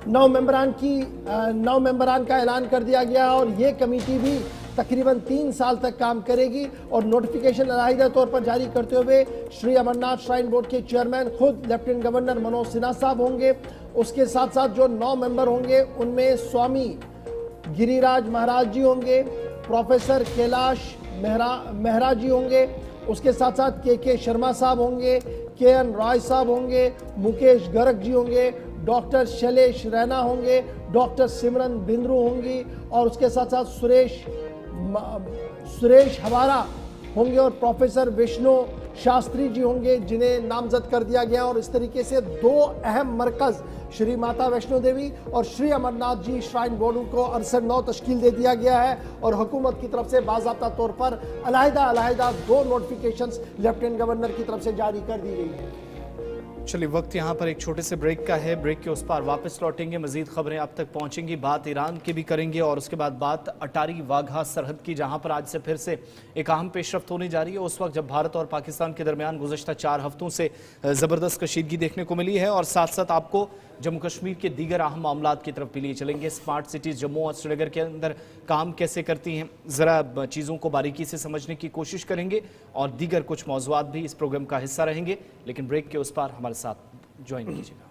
9 मेंबरान का ऐलान कर दिया गया और ये कमेटी भी तकरीबन 3 साल तक काम करेगी और नोटिफिकेशन अलहदा तौर पर जारी करते हुए श्री अमरनाथ श्राइन बोर्ड के चेयरमैन खुद लेफ्टिनेंट गवर्नर मनोज सिन्हा साहब होंगे। उसके साथ साथ जो 9 मेंबर होंगे उनमें स्वामी गिरिराज महाराज जी होंगे, प्रोफेसर कैलाश मेहरा जी होंगे, उसके साथ साथ के शर्मा साहब होंगे, KN रॉय साहब होंगे, मुकेश गर्ग जी होंगे, डॉक्टर शैलेश रैना होंगे, डॉक्टर सिमरन बिंद्रू होंगी और उसके साथ साथ सुरेश हवारा होंगे और प्रोफेसर विष्णु शास्त्री जी होंगे जिन्हें नामजद कर दिया गया। और इस तरीके से 2 अहम मरकज़ श्री माता वैष्णो देवी और श्री अमरनाथ जी श्राइन बोर्ड को 68 तश्कील दे दिया गया है और हुकूमत की तरफ से बाज़ाब्ता तौर पर अलहदा 2 नोटिफिकेशंस लेफ्टिनेंट गवर्नर की तरफ से जारी कर दी गई है। चलिए, वक्त यहाँ पर एक छोटे से ब्रेक का है। ब्रेक के उस पार वापस लौटेंगे, मजीद खबरें आप तक पहुंचेंगी, बात ईरान की भी करेंगे और उसके बाद बात अटारी वाघा सरहद की, जहां पर आज से फिर से एक अहम पेशरफ्त होने जा रही है। उस वक्त जब भारत और पाकिस्तान के दरमियान गुज़श्ता 4 हफ्तों से ज़बरदस्त कशीदगी देखने को मिली है और साथ साथ आपको जम्मू कश्मीर के दीगर अहम मामलात की तरफ भी लिए चलेंगे। स्मार्ट सिटीज़ जम्मू और श्रीनगर के अंदर काम कैसे करती हैं, ज़रा चीज़ों को बारीकी से समझने की कोशिश करेंगे और दीगर कुछ मौज़ूआत भी इस प्रोग्राम का हिस्सा रहेंगे। लेकिन ब्रेक के उस पार हमारे साथ ज्वाइन कीजिएगा।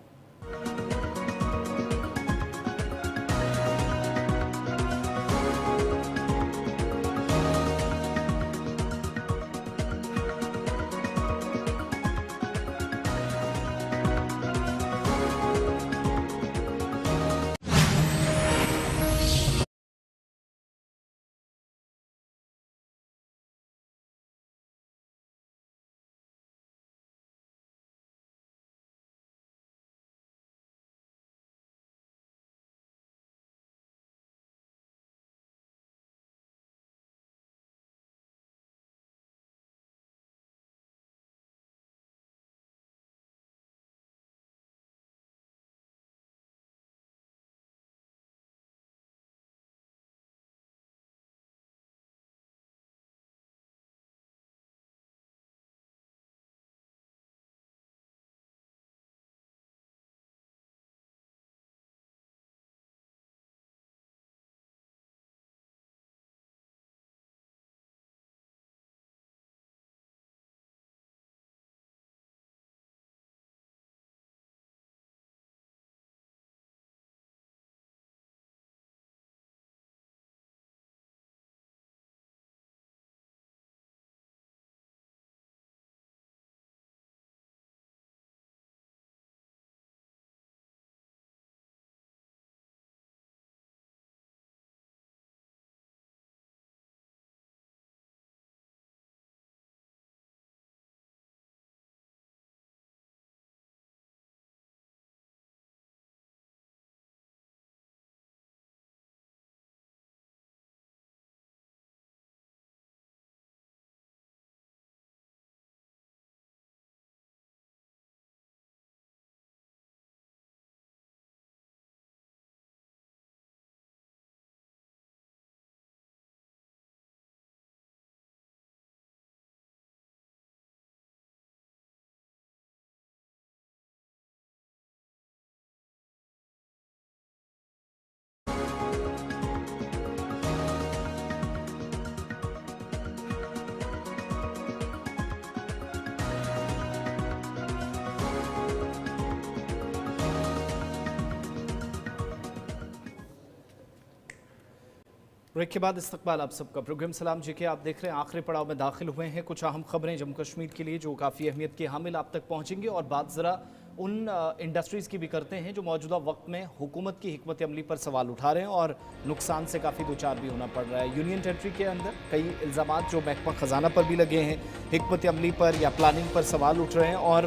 ब्रेक के बाद इस्तकबाल आप सबका। प्रोग्राम सलाम जी के आप देख रहे हैं, आखिरी पड़ाव में दाखिल हुए हैं। कुछ अहम खबरें जम्मू कश्मीर के लिए जो काफ़ी अहमियत की हामिल आप तक पहुंचेंगी और बात ज़रा उन इंडस्ट्रीज़ की भी करते हैं जो मौजूदा वक्त में हुकूमत की हिकमत अमली पर सवाल उठा रहे हैं और नुकसान से काफ़ी दुचार भी होना पड़ रहा है। यूनियन टेरिटरी के अंदर कई इल्ज़ामात जो महकमा ख़जाना पर भी लगे हैं, हिकमत अमली पर या प्लानिंग पर सवाल उठ रहे हैं और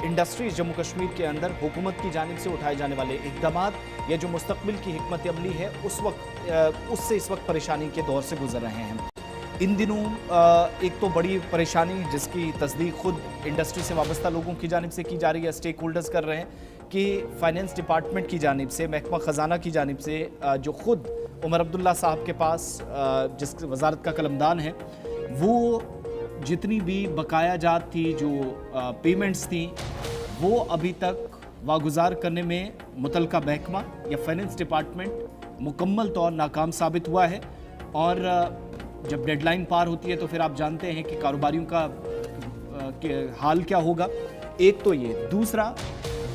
इंडस्ट्रीज़ जम्मू कश्मीर के अंदर हुकूमत की जानिब से उठाए जाने वाले इक़दामात या जो मुस्तक़बिल की हिकमत अमली है उससे इस वक्त परेशानी के दौर से गुजर रहे हैं। इन दिनों एक तो बड़ी परेशानी जिसकी तस्दीक खुद इंडस्ट्री से वाबस्ता लोगों की जानिब से की जा रही है, स्टेक होल्डर्स कर रहे हैं कि फाइनेंस डिपार्टमेंट की जानिब से, महकमा ख़जाना की जानिब से जो खुद उमर अब्दुल्ला साहब के पास जिस वजारत का कलमदान है, वो जितनी भी बकाया जात थी, जो पेमेंट्स थी, वो अभी तक वागुजार करने में मुतलका महकमा या फाइनेंस डिपार्टमेंट मुकम्मल तौर नाकाम साबित हुआ है। और जब डेडलाइन पार होती है तो फिर आप जानते हैं कि कारोबारियों का हाल क्या होगा। एक तो ये, दूसरा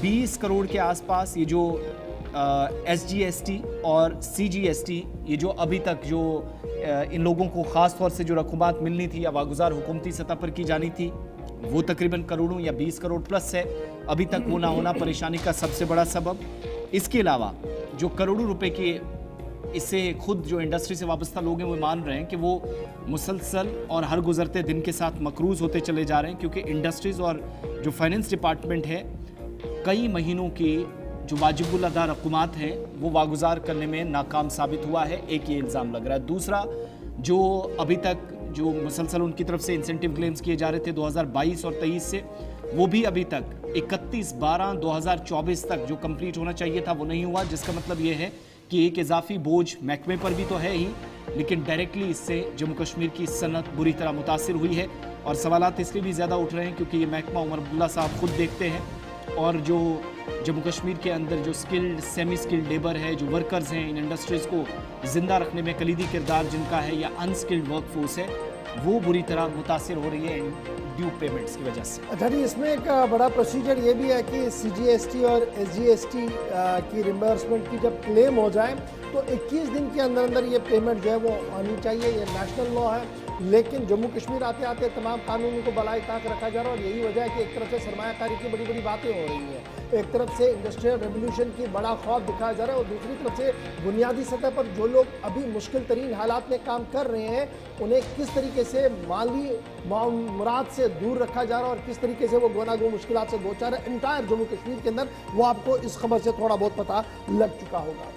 20 करोड़ के आसपास ये जो SGST और CGST, ये जो अभी तक जो इन लोगों को ख़ास तौर से जो रकूमात मिलनी थी या वागुजार हुकूमती सतह पर की जानी थी, वो तकरीबन करोड़ों या 20 करोड़ प्लस है। अभी तक वो ना होना परेशानी का सबसे बड़ा सबब। इसके अलावा जो करोड़ों रुपए के, इससे खुद जो इंडस्ट्री से वाबस्ता लोग हैं वो मान रहे हैं कि वो मुसलसल और हर गुजरते दिन के साथ मकरूज होते चले जा रहे हैं, क्योंकि इंडस्ट्रीज़ और जो फाइनेंस डिपार्टमेंट है कई महीनों की जो वाजिबुल अदा रकूमात हैं वो वागुजार करने में नाकाम साबित हुआ है। एक ये इल्ज़ाम लग रहा है। दूसरा, जो अभी तक जो मुसलसल उनकी तरफ से इंसेंटिव क्लेम्स किए जा रहे थे 2022 और 23 से, वो भी अभी तक 31/12/2024 तक जो कंप्लीट होना चाहिए था वो नहीं हुआ, जिसका मतलब ये है कि एक इजाफी बोझ महकमे पर भी तो है ही, लेकिन डायरेक्टली इससे जम्मू कश्मीर की सनत बुरी तरह मुतासिर हुई है। और सवालात इसलिए भी ज़्यादा उठ रहे हैं क्योंकि ये महकमा उमर अब्दुल्ला साहब खुद देखते हैं, और जो जम्मू कश्मीर के अंदर जो स्किल्ड सेमी स्किल्ड लेबर है, जो वर्कर्स हैं, इन इंडस्ट्रीज़ को ज़िंदा रखने में कलीदी किरदार जिनका है, या अनस्किल्ड वर्कफोर्स है, वो बुरी तरह मुतासिर हो रही है ड्यू पेमेंट्स की वजह से। अच्छा जी, इसमें एक बड़ा प्रोसीजर ये भी है कि CGST और SGST की रिम्बर्समेंट की जब क्लेम हो जाए तो 21 दिन के अंदर अंदर ये पेमेंट जो है वो आनी चाहिए। ये नेशनल लॉ है, लेकिन जम्मू कश्मीर आते आते तमाम कानूनों को बलाई ताक रखा जा रहा है। और यही वजह है कि एक तरफ से सरमायाकारी की बड़ी बड़ी बातें हो रही हैं, एक तरफ से इंडस्ट्रियल रेवोल्यूशन की बड़ा ख्वाब दिखाया जा रहा है, और दूसरी तरफ से बुनियादी सतह पर जो लोग अभी मुश्किल तरीन हालात में काम कर रहे हैं उन्हें किस तरीके से माली मुराद से दूर रखा जा रहा है और किस तरीके से वो गोनागो मुश्किलात से दो चार इंटायर जम्मू कश्मीर के अंदर, वो आपको इस खबर से थोड़ा बहुत पता लग चुका होगा।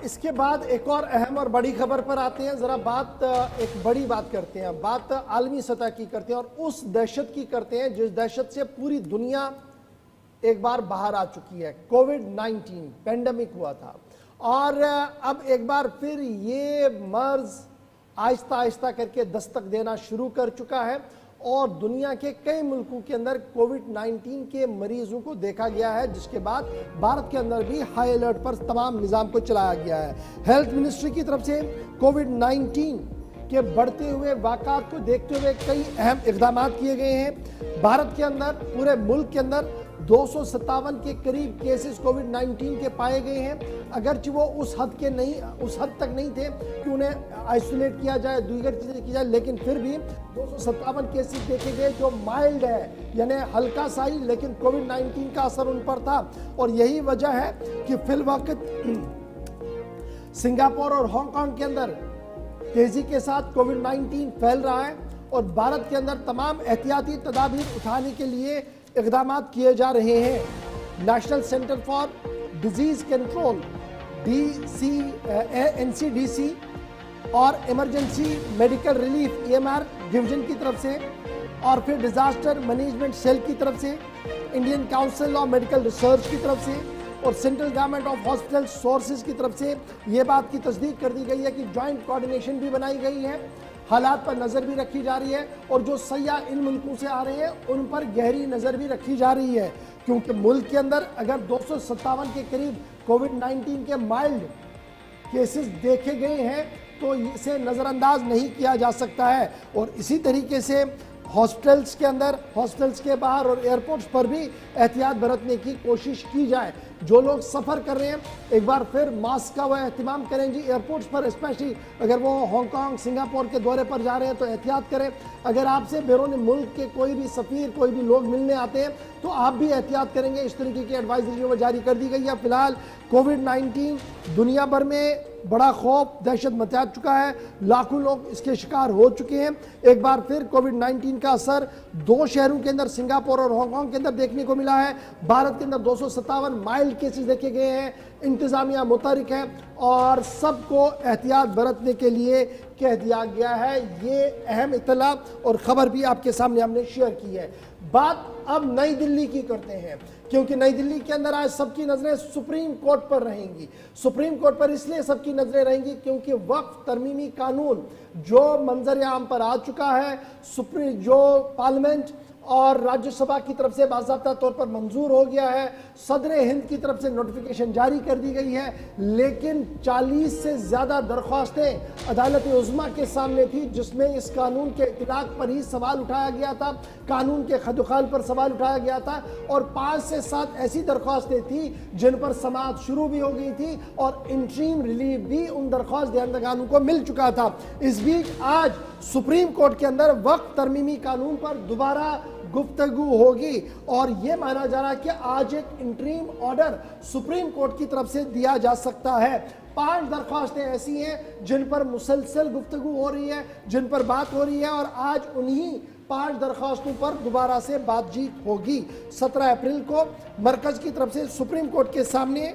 इसके बाद एक और अहम और बड़ी खबर पर आते हैं। जरा बात एक बड़ी बात करते हैं, बात आलमी सतह की करते हैं और उस दहशत की करते हैं जिस दहशत से पूरी दुनिया एक बार बाहर आ चुकी है। कोविड-19 पेंडेमिक हुआ था और अब एक बार फिर ये मर्ज आहिस्ता आहिस्ता करके दस्तक देना शुरू कर चुका है और दुनिया के कई मुल्कों के अंदर कोविड-19 के मरीजों को देखा गया है, जिसके बाद भारत के अंदर भी हाई अलर्ट पर तमाम निज़ाम को चलाया गया है। हेल्थ मिनिस्ट्री की तरफ से कोविड-19 के बढ़ते हुए वाक़ात को देखते हुए कई अहम इक़दाम किए गए हैं। भारत के अंदर, पूरे मुल्क के अंदर 257 के करीब केसेस कोविड-19 के पाए गए हैं। अगरचे वो उस हद तक नहीं थे कि उन्हें आइसोलेट किया जाए, दीगर चीज़ें की जाए, लेकिन फिर भी 257 केसेस देखे गए जो माइल्ड है, यानी हल्का सा ही, लेकिन कोविड-19 का असर उन पर था। और यही वजह है कि फिलवक्त सिंगापुर और हांगकांग के अंदर तेजी के साथ कोविड-19 फैल रहा है और भारत के अंदर तमाम एहतियाती तदाबीर उठाने के लिए इक़दाम किए जा रहे हैं। National centre for disease control NCDC और emergency medical relief EMR division की तरफ से और फिर डिजास्टर मैनेजमेंट सेल की तरफ से, Indian council of medical research की तरफ से और central government of hospital sources की तरफ से ये बात की तस्दीक कर दी गई है कि जॉइंट कोऑर्डिनेशन भी बनाई गई है, हालात पर नज़र भी रखी जा रही है और जो सयाह इन मुल्कों से आ रहे हैं उन पर गहरी नज़र भी रखी जा रही है, क्योंकि मुल्क के अंदर अगर 257 के करीब कोविड-19 के माइल्ड केसेस देखे गए हैं तो इसे नज़रअंदाज नहीं किया जा सकता है। और इसी तरीके से हॉस्पिटल्स के अंदर, हॉस्पिटल्स के बाहर और एयरपोर्ट्स पर भी एहतियात बरतने की कोशिश की जाए। जो लोग सफ़र कर रहे हैं एक बार फिर मास्क का वह एहतिमाम करें जी, एयरपोर्ट्स पर स्पेशली अगर वो हांगकांग सिंगापुर के दौरे पर जा रहे हैं तो एहतियात करें। अगर आपसे बैरून मुल्क के कोई भी सफ़ीर, कोई भी लोग मिलने आते हैं तो आप भी एहतियात करेंगे। इस तरीके की एडवाइजरी जो जारी कर दी गई है। फिलहाल कोविड-19 दुनिया भर में बड़ा खौफ, दहशत मचा चुका है, लाखों लोग इसके शिकार हो चुके हैं। एक बार फिर कोविड-19 का असर 2 शहरों के अंदर, सिंगापुर और हांगकांग के अंदर देखने को मिला है। भारत के अंदर 257 माइल्ड केसेस देखे गए हैं। इंतजामिया मुतहरिक है और सबको एहतियात बरतने के लिए कह दिया गया है। ये अहम इत्तला और खबर भी आपके सामने हमने शेयर की है। बात अब नई दिल्ली की करते हैं। क्योंकि नई दिल्ली के अंदर आज सबकी नजरें सुप्रीम कोर्ट पर रहेंगी। सुप्रीम कोर्ट पर इसलिए सबकी नजरें रहेंगी क्योंकि वक्फ तरमीमी कानून जो मंजर आम पर आ चुका है, जो पार्लियामेंट और राज्यसभा की तरफ से बाज़ाब्ता तौर पर मंजूर हो गया है, सदर हिंद की तरफ से नोटिफिकेशन जारी कर दी गई है, लेकिन 40 से ज्यादा दरख्वास्तें अदालत उज़्मा के सामने थी जिसमें इस कानून के इतलाक पर ही सवाल उठाया गया था, कानून के खदुखाल पर सवाल उठाया गया था, और 5 से 7 ऐसी दरख्वास्तें थी जिन पर समाअत शुरू भी हो गई थी और इंटरीम रिलीफ भी उन दरख्वास्त दहिंदगानों को मिल चुका था। इस बीच आज सुप्रीम कोर्ट के अंदर वक्फ तरमीमी कानून पर दोबारा गुफ्तगू होगी और यह माना जा रहा है कि आज एक इंटरीम ऑर्डर सुप्रीम कोर्ट की तरफ से दिया जा सकता है। 5 दरख्वास्तें ऐसी हैं जिन पर मुसलसल गुफ्तगू हो रही है, जिन पर बात हो रही है, और आज उन्हीं 5 दरख्वास्तों पर दोबारा से बातचीत होगी। 17 अप्रैल को मरकज की तरफ से सुप्रीम कोर्ट के सामने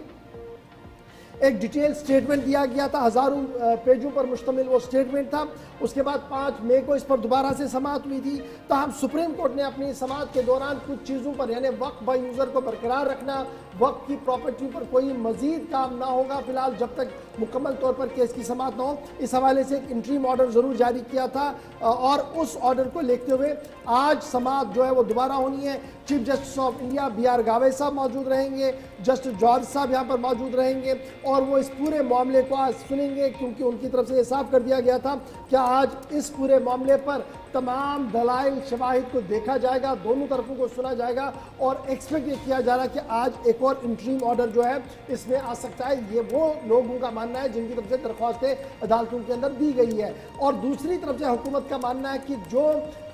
एक डिटेल स्टेटमेंट दिया गया था, हजारों पेजों पर मुश्तमिल वो स्टेटमेंट था। उसके बाद 5 मई को इस पर दोबारा से समाअत हुई थी। ताहम सुप्रीम कोर्ट ने अपनी समाअत के दौरान कुछ चीज़ों पर, यानी वक्फ बाय यूज़र को बरकरार रखना, वक्फ की प्रॉपर्टी पर कोई मजीद काम ना होगा फिलहाल जब तक मुकम्मल तौर पर केस की समाअत ना हो, इस हवाले से एक इंटरीम ऑर्डर ज़रूर जारी किया था और उस ऑर्डर को लेते हुए आज समाअत जो है वो दोबारा होनी है। Chief justice of India BR गावे साहब मौजूद रहेंगे, जस्टिस जॉर्ज साहब यहाँ पर मौजूद रहेंगे और वो इस पूरे मामले को आज सुनेंगे, क्योंकि उनकी तरफ से ये साफ कर दिया गया था कि आज इस पूरे मामले पर तमाम दलाइल शवाहिद को देखा जाएगा, दोनों तरफों को सुना जाएगा और एक्सपेक्ट ये किया जा रहा है कि आज एक और इंटरीम ऑर्डर जो है इसमें आ सकता है। ये वो लोगों का मानना है जिनकी तरफ से दरख्वास्तें अदालतों के अंदर दी गई है, और दूसरी तरफ से हुकूमत का मानना है कि जो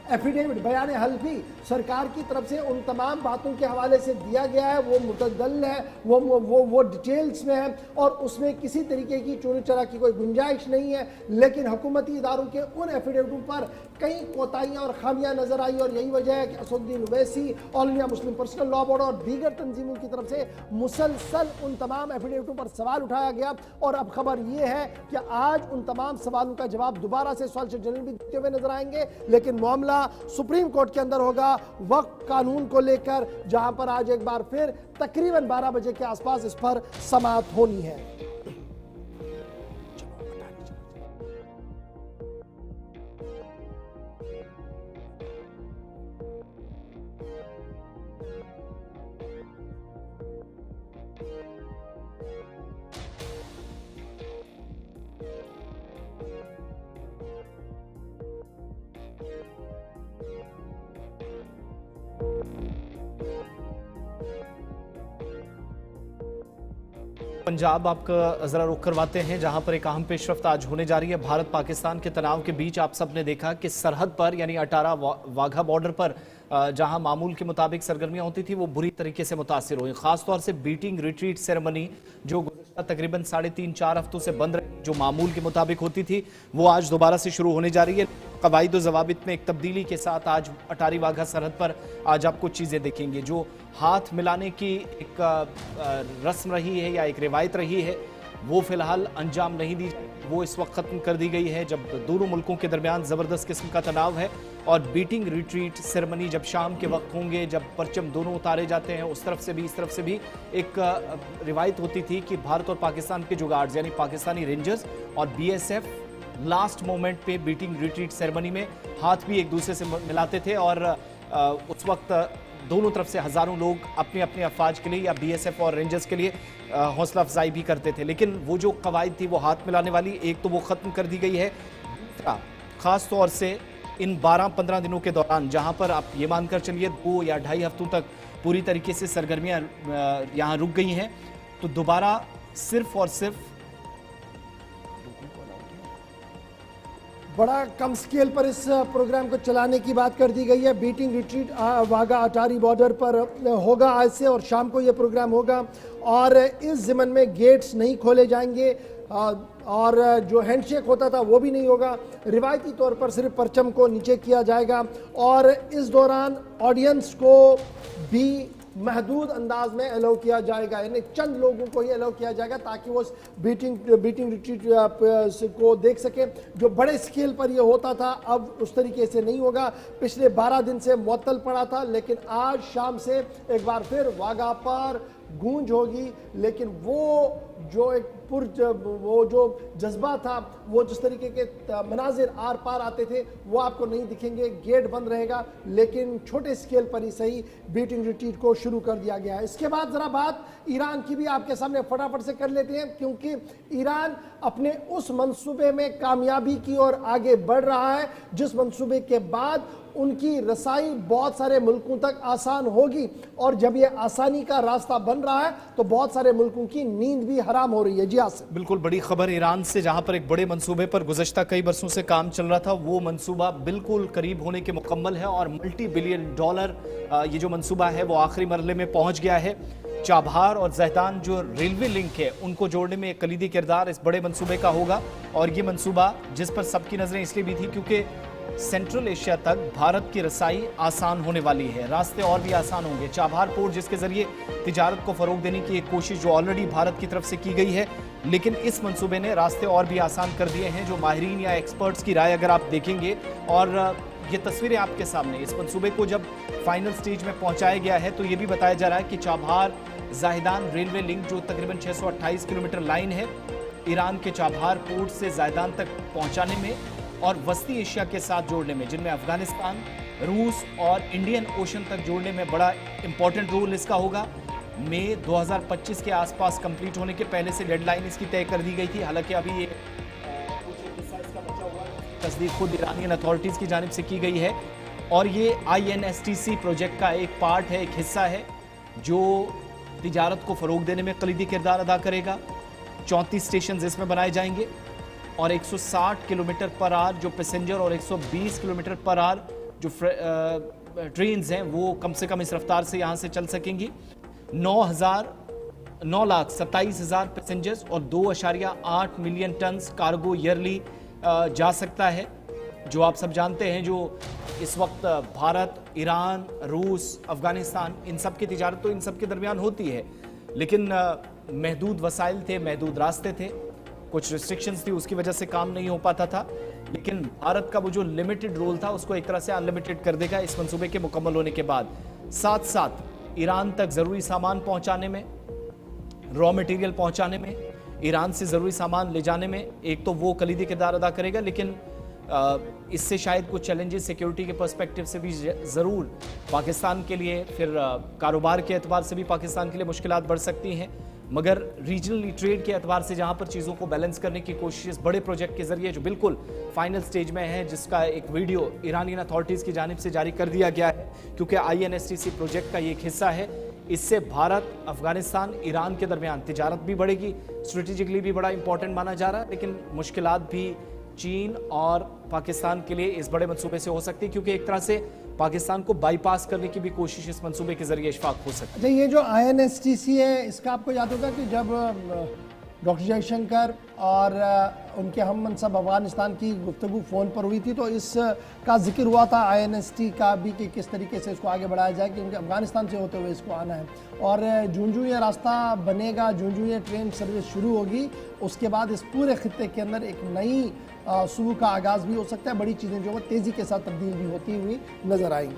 एफिडेविट बयान हल्फी सरकार की तरफ से उन तमाम बातों के हवाले से दिया गया है वो मुतदल है, वो डिटेल्स में है और उसमें किसी तरीके की चोरी चरा की कोई गुंजाइश नहीं है। लेकिन हुकूमती इदारों के उन एफिडेविटों पर कई कोताहियाँ और खामियाँ नजर आई और यही वजह है कि Asaduddin Owaisi, all India Muslim personal law board और दीगर तंजीमों की तरफ से मुसलसल उन तमाम एफिडेविटों पर सवाल उठाया गया। और अब खबर यह है कि आज उन तमाम सवालों का जवाब दोबारा से सॉलिसिटर जनरल भी देते हुए नजर आएंगे, लेकिन मामला सुप्रीम कोर्ट के अंदर होगा वक्फ कानून को लेकर, जहां पर आज एक बार फिर तकरीबन 12 बजे के आसपास इस पर समाअत होनी है। पंजाब आपका जरा रुख करवाते हैं, जहां पर एक अहम पेशरफ्त आज होने जा रही है। भारत पाकिस्तान के तनाव के बीच आप सब ने देखा कि सरहद पर यानी अटारा वाघा बॉर्डर पर जहां मामूल के मुताबिक सरगर्मियां होती थी वो बुरी तरीके से मुतासिर हुई। खासतौर से बीटिंग रिट्रीट सेरेमनी जो तकरीबन 3.5-4 हफ्तों से बंद रही, जो मामूल के मुताबिक होती थी, वो आज दोबारा से शुरू होने जा रही है। कवायद ज़वाबित में एक तब्दीली के साथ आज अटारी वाघा सरहद पर आज आप कुछ चीज़ें देखेंगे। जो हाथ मिलाने की एक रस्म रही है या एक रिवायत रही है वो फिलहाल अंजाम नहीं दी, वो इस वक्त ख़त्म कर दी गई है जब दोनों मुल्कों के दरमियान ज़बरदस्त किस्म का तनाव है। और बीटिंग रिट्रीट सेरेमनी जब शाम के वक्त होंगे, जब परचम दोनों उतारे जाते हैं, उस तरफ से भी इस तरफ से भी एक रिवायत होती थी कि भारत और पाकिस्तान के जो गार्ड्स यानी पाकिस्तानी रेंजर्स और BSF लास्ट मोमेंट पे बीटिंग रिट्रीट सेरेमनी में हाथ भी एक दूसरे से मिलाते थे और उस वक्त दोनों तरफ से हज़ारों लोग अपने अपने अफवाज के लिए या BSF और रेंजर्स के लिए हौसला अफजाई भी करते थे। लेकिन वो जो कवायद थी वो हाथ मिलाने वाली, एक तो वो ख़त्म कर दी गई है। ख़ास तौर से इन 12-15 दिनों के दौरान जहां पर आप ये मानकर चलिए 2 या 2.5 हफ्तों तक पूरी तरीके से सरगर्मियां यहाँ रुक गई हैं, तो दोबारा सिर्फ और सिर्फ बड़ा कम स्केल पर इस प्रोग्राम को चलाने की बात कर दी गई है। Beating retreat Wagah Attari border पर होगा आज से और शाम को ये प्रोग्राम होगा और इस ज़िमन में गेट्स नहीं खोले जाएंगे और जो हैंडशेक होता था वो भी नहीं होगा। रिवायती तौर पर सिर्फ परचम को नीचे किया जाएगा और इस दौरान ऑडियंस को भी महदूद अंदाज में अलाउ किया जाएगा, यानी चंद लोगों को ही अलाउ किया जाएगा ताकि वो बीटिंग रिट्रीट को देख सके। जो बड़े स्केल पर ये होता था अब उस तरीके से नहीं होगा। पिछले 12 दिन से मुअत्तल पड़ा था, लेकिन आज शाम से एक बार फिर वाघा पर गूंज होगी। लेकिन वो जो जज्बा था, वो जिस तरीके के मनाजिर आर पार आते थे वो आपको नहीं दिखेंगे। गेट बंद रहेगा, लेकिन छोटे स्केल पर ही सही बीटिंग रिट्रीट को शुरू कर दिया गया है। इसके बाद जरा बात ईरान की भी आपके सामने फटाफट से कर लेते हैं, क्योंकि ईरान अपने उस मंसूबे में कामयाबी की ओर आगे बढ़ रहा है जिस मंसूबे के बाद उनकी रसाई बहुत सारे मुल्कों तक आसान होगी। और जब ये आसानी का रास्ता बन रहा है तो बहुत सारे मुल्कों की नींद भी हराम हो रही है। जी आसिफ। बिल्कुल बड़ी खबर ईरान से, जहां पर एक बड़े मंसूबे पर गुज़श्ता कई बरसों से काम चल रहा था, वो मंसूबा बिल्कुल करीब होने के मुकम्मल है और मल्टी बिलियन डॉलर ये जो मंसूबा है वो आखिरी मरहले में पहुंच गया है। चाबहार और जहदान जो रेलवे लिंक है उनको जोड़ने में एक कलीदी किरदार इस बड़े मंसूबे का होगा। और ये मंसूबा जिस पर सबकी नजरें इसलिए भी थी क्योंकि सेंट्रल एशिया तक भारत की रसाई आसान होने वाली है, रास्ते और भी आसान होंगे। चाबहार पोर्ट जिसके जरिए तिजारत को फरोग देने की एक कोशिश जो ऑलरेडी भारत की तरफ से की गई है, लेकिन इस मंसूबे ने रास्ते और भी आसान कर दिए हैं। जो माहिरीन या एक्सपर्ट्स की राय अगर आप देखेंगे, और ये तस्वीरें आपके सामने, इस मंसूबे को जब फाइनल स्टेज में पहुंचाया गया है तो ये भी बताया जा रहा है कि चाबहार जायदान रेलवे लिंक जो तकरीबन 628 किलोमीटर लाइन है, ईरान के चाबहार पोर्ट से जायदान तक पहुंचाने में और वस्ती एशिया के साथ जोड़ने में, जिनमें अफगानिस्तान, रूस और इंडियन ओशन तक जोड़ने में बड़ा इंपॉर्टेंट रोल इसका होगा। मई 2025 के आसपास कंप्लीट होने के पहले से डेडलाइन इसकी तय कर दी गई थी। हालांकि अभी ये तस्दीक खुद ईरानियन अथॉरिटीज़ की जानिब से की गई है और ये INSTC प्रोजेक्ट का एक पार्ट है, एक हिस्सा है जो तिजारत को फ़रोग देने में कलीदी किरदार अदा करेगा। 34 स्टेशन इसमें बनाए जाएंगे और 160 किलोमीटर पर आवर जो पैसेंजर और 120 किलोमीटर पर आवर जो ट्रेन्स हैं वो कम से कम इस रफ्तार से यहाँ से चल सकेंगी। 9,27,000 पैसेंजर्स और 2.8 मिलियन टन कार्गो ईयरली जा सकता है। जो आप सब जानते हैं, जो इस वक्त भारत, ईरान, रूस, अफगानिस्तान, इन सब की तिजारत तो इन सब के दरमियान होती है, लेकिन महदूद वसाइल थे, महदूद रास्ते थे, कुछ रिस्ट्रिक्शंस थी, उसकी वजह से काम नहीं हो पाता था। लेकिन भारत का वो जो लिमिटेड रोल था उसको एक तरह से अनलिमिटेड कर देगा इस मंसूबे के मुकम्मल होने के बाद। साथ साथ ईरान तक ज़रूरी सामान पहुंचाने में, रॉ मटेरियल पहुंचाने में, ईरान से ज़रूरी सामान ले जाने में एक तो वो कलीदी किरदार अदा करेगा, लेकिन इससे शायद कुछ चैलेंजेस सिक्योरिटी के पर्सपेक्टिव से भी ज़रूर पाकिस्तान के लिए, फिर कारोबार के एतबार से भी पाकिस्तान के लिए मुश्किलात बढ़ सकती हैं। मगर रीजनली ट्रेड के एतबार से जहां पर चीज़ों को बैलेंस करने की कोशिश इस बड़े प्रोजेक्ट के जरिए जो बिल्कुल फाइनल स्टेज में है, जिसका एक वीडियो ईरानियन अथॉरिटीज़ की जानिब से जारी कर दिया गया है क्योंकि INSTC प्रोजेक्ट का ये एक हिस्सा है। इससे भारत, अफगानिस्तान, ईरान के दरमियान तिजारत भी बढ़ेगी, स्ट्रेटेजिकली भी बड़ा इंपॉर्टेंट माना जा रहा है। लेकिन मुश्किलात भी चीन और पाकिस्तान के लिए इस बड़े मंसूबे से हो सकती है क्योंकि एक तरह से पाकिस्तान को बाईपास करने की भी कोशिश इस मंसूबे के जरिए इशफाक हो सकती है। अच्छा, ये जो INSTC है, इसका आपको याद होगा कि जब डॉक्टर जयशंकर और उनके हम मनसब अफगानिस्तान की गुफ्तगू फ़ोन पर हुई थी तो इसका जिक्र हुआ था INST का भी कि किस तरीके से इसको आगे बढ़ाया जाए, क्योंकि अफगानिस्तान से होते हुए इसको आना है। और जूं ये रास्ता बनेगा, जूं ये ट्रेन सर्विस शुरू होगी, उसके बाद इस पूरे खित्ते के अंदर एक नई सुबह का आगाज़ भी हो सकता है। बड़ी चीज़ें जो है तेज़ी के साथ तब्दील भी होती हुई नज़र आएंगी।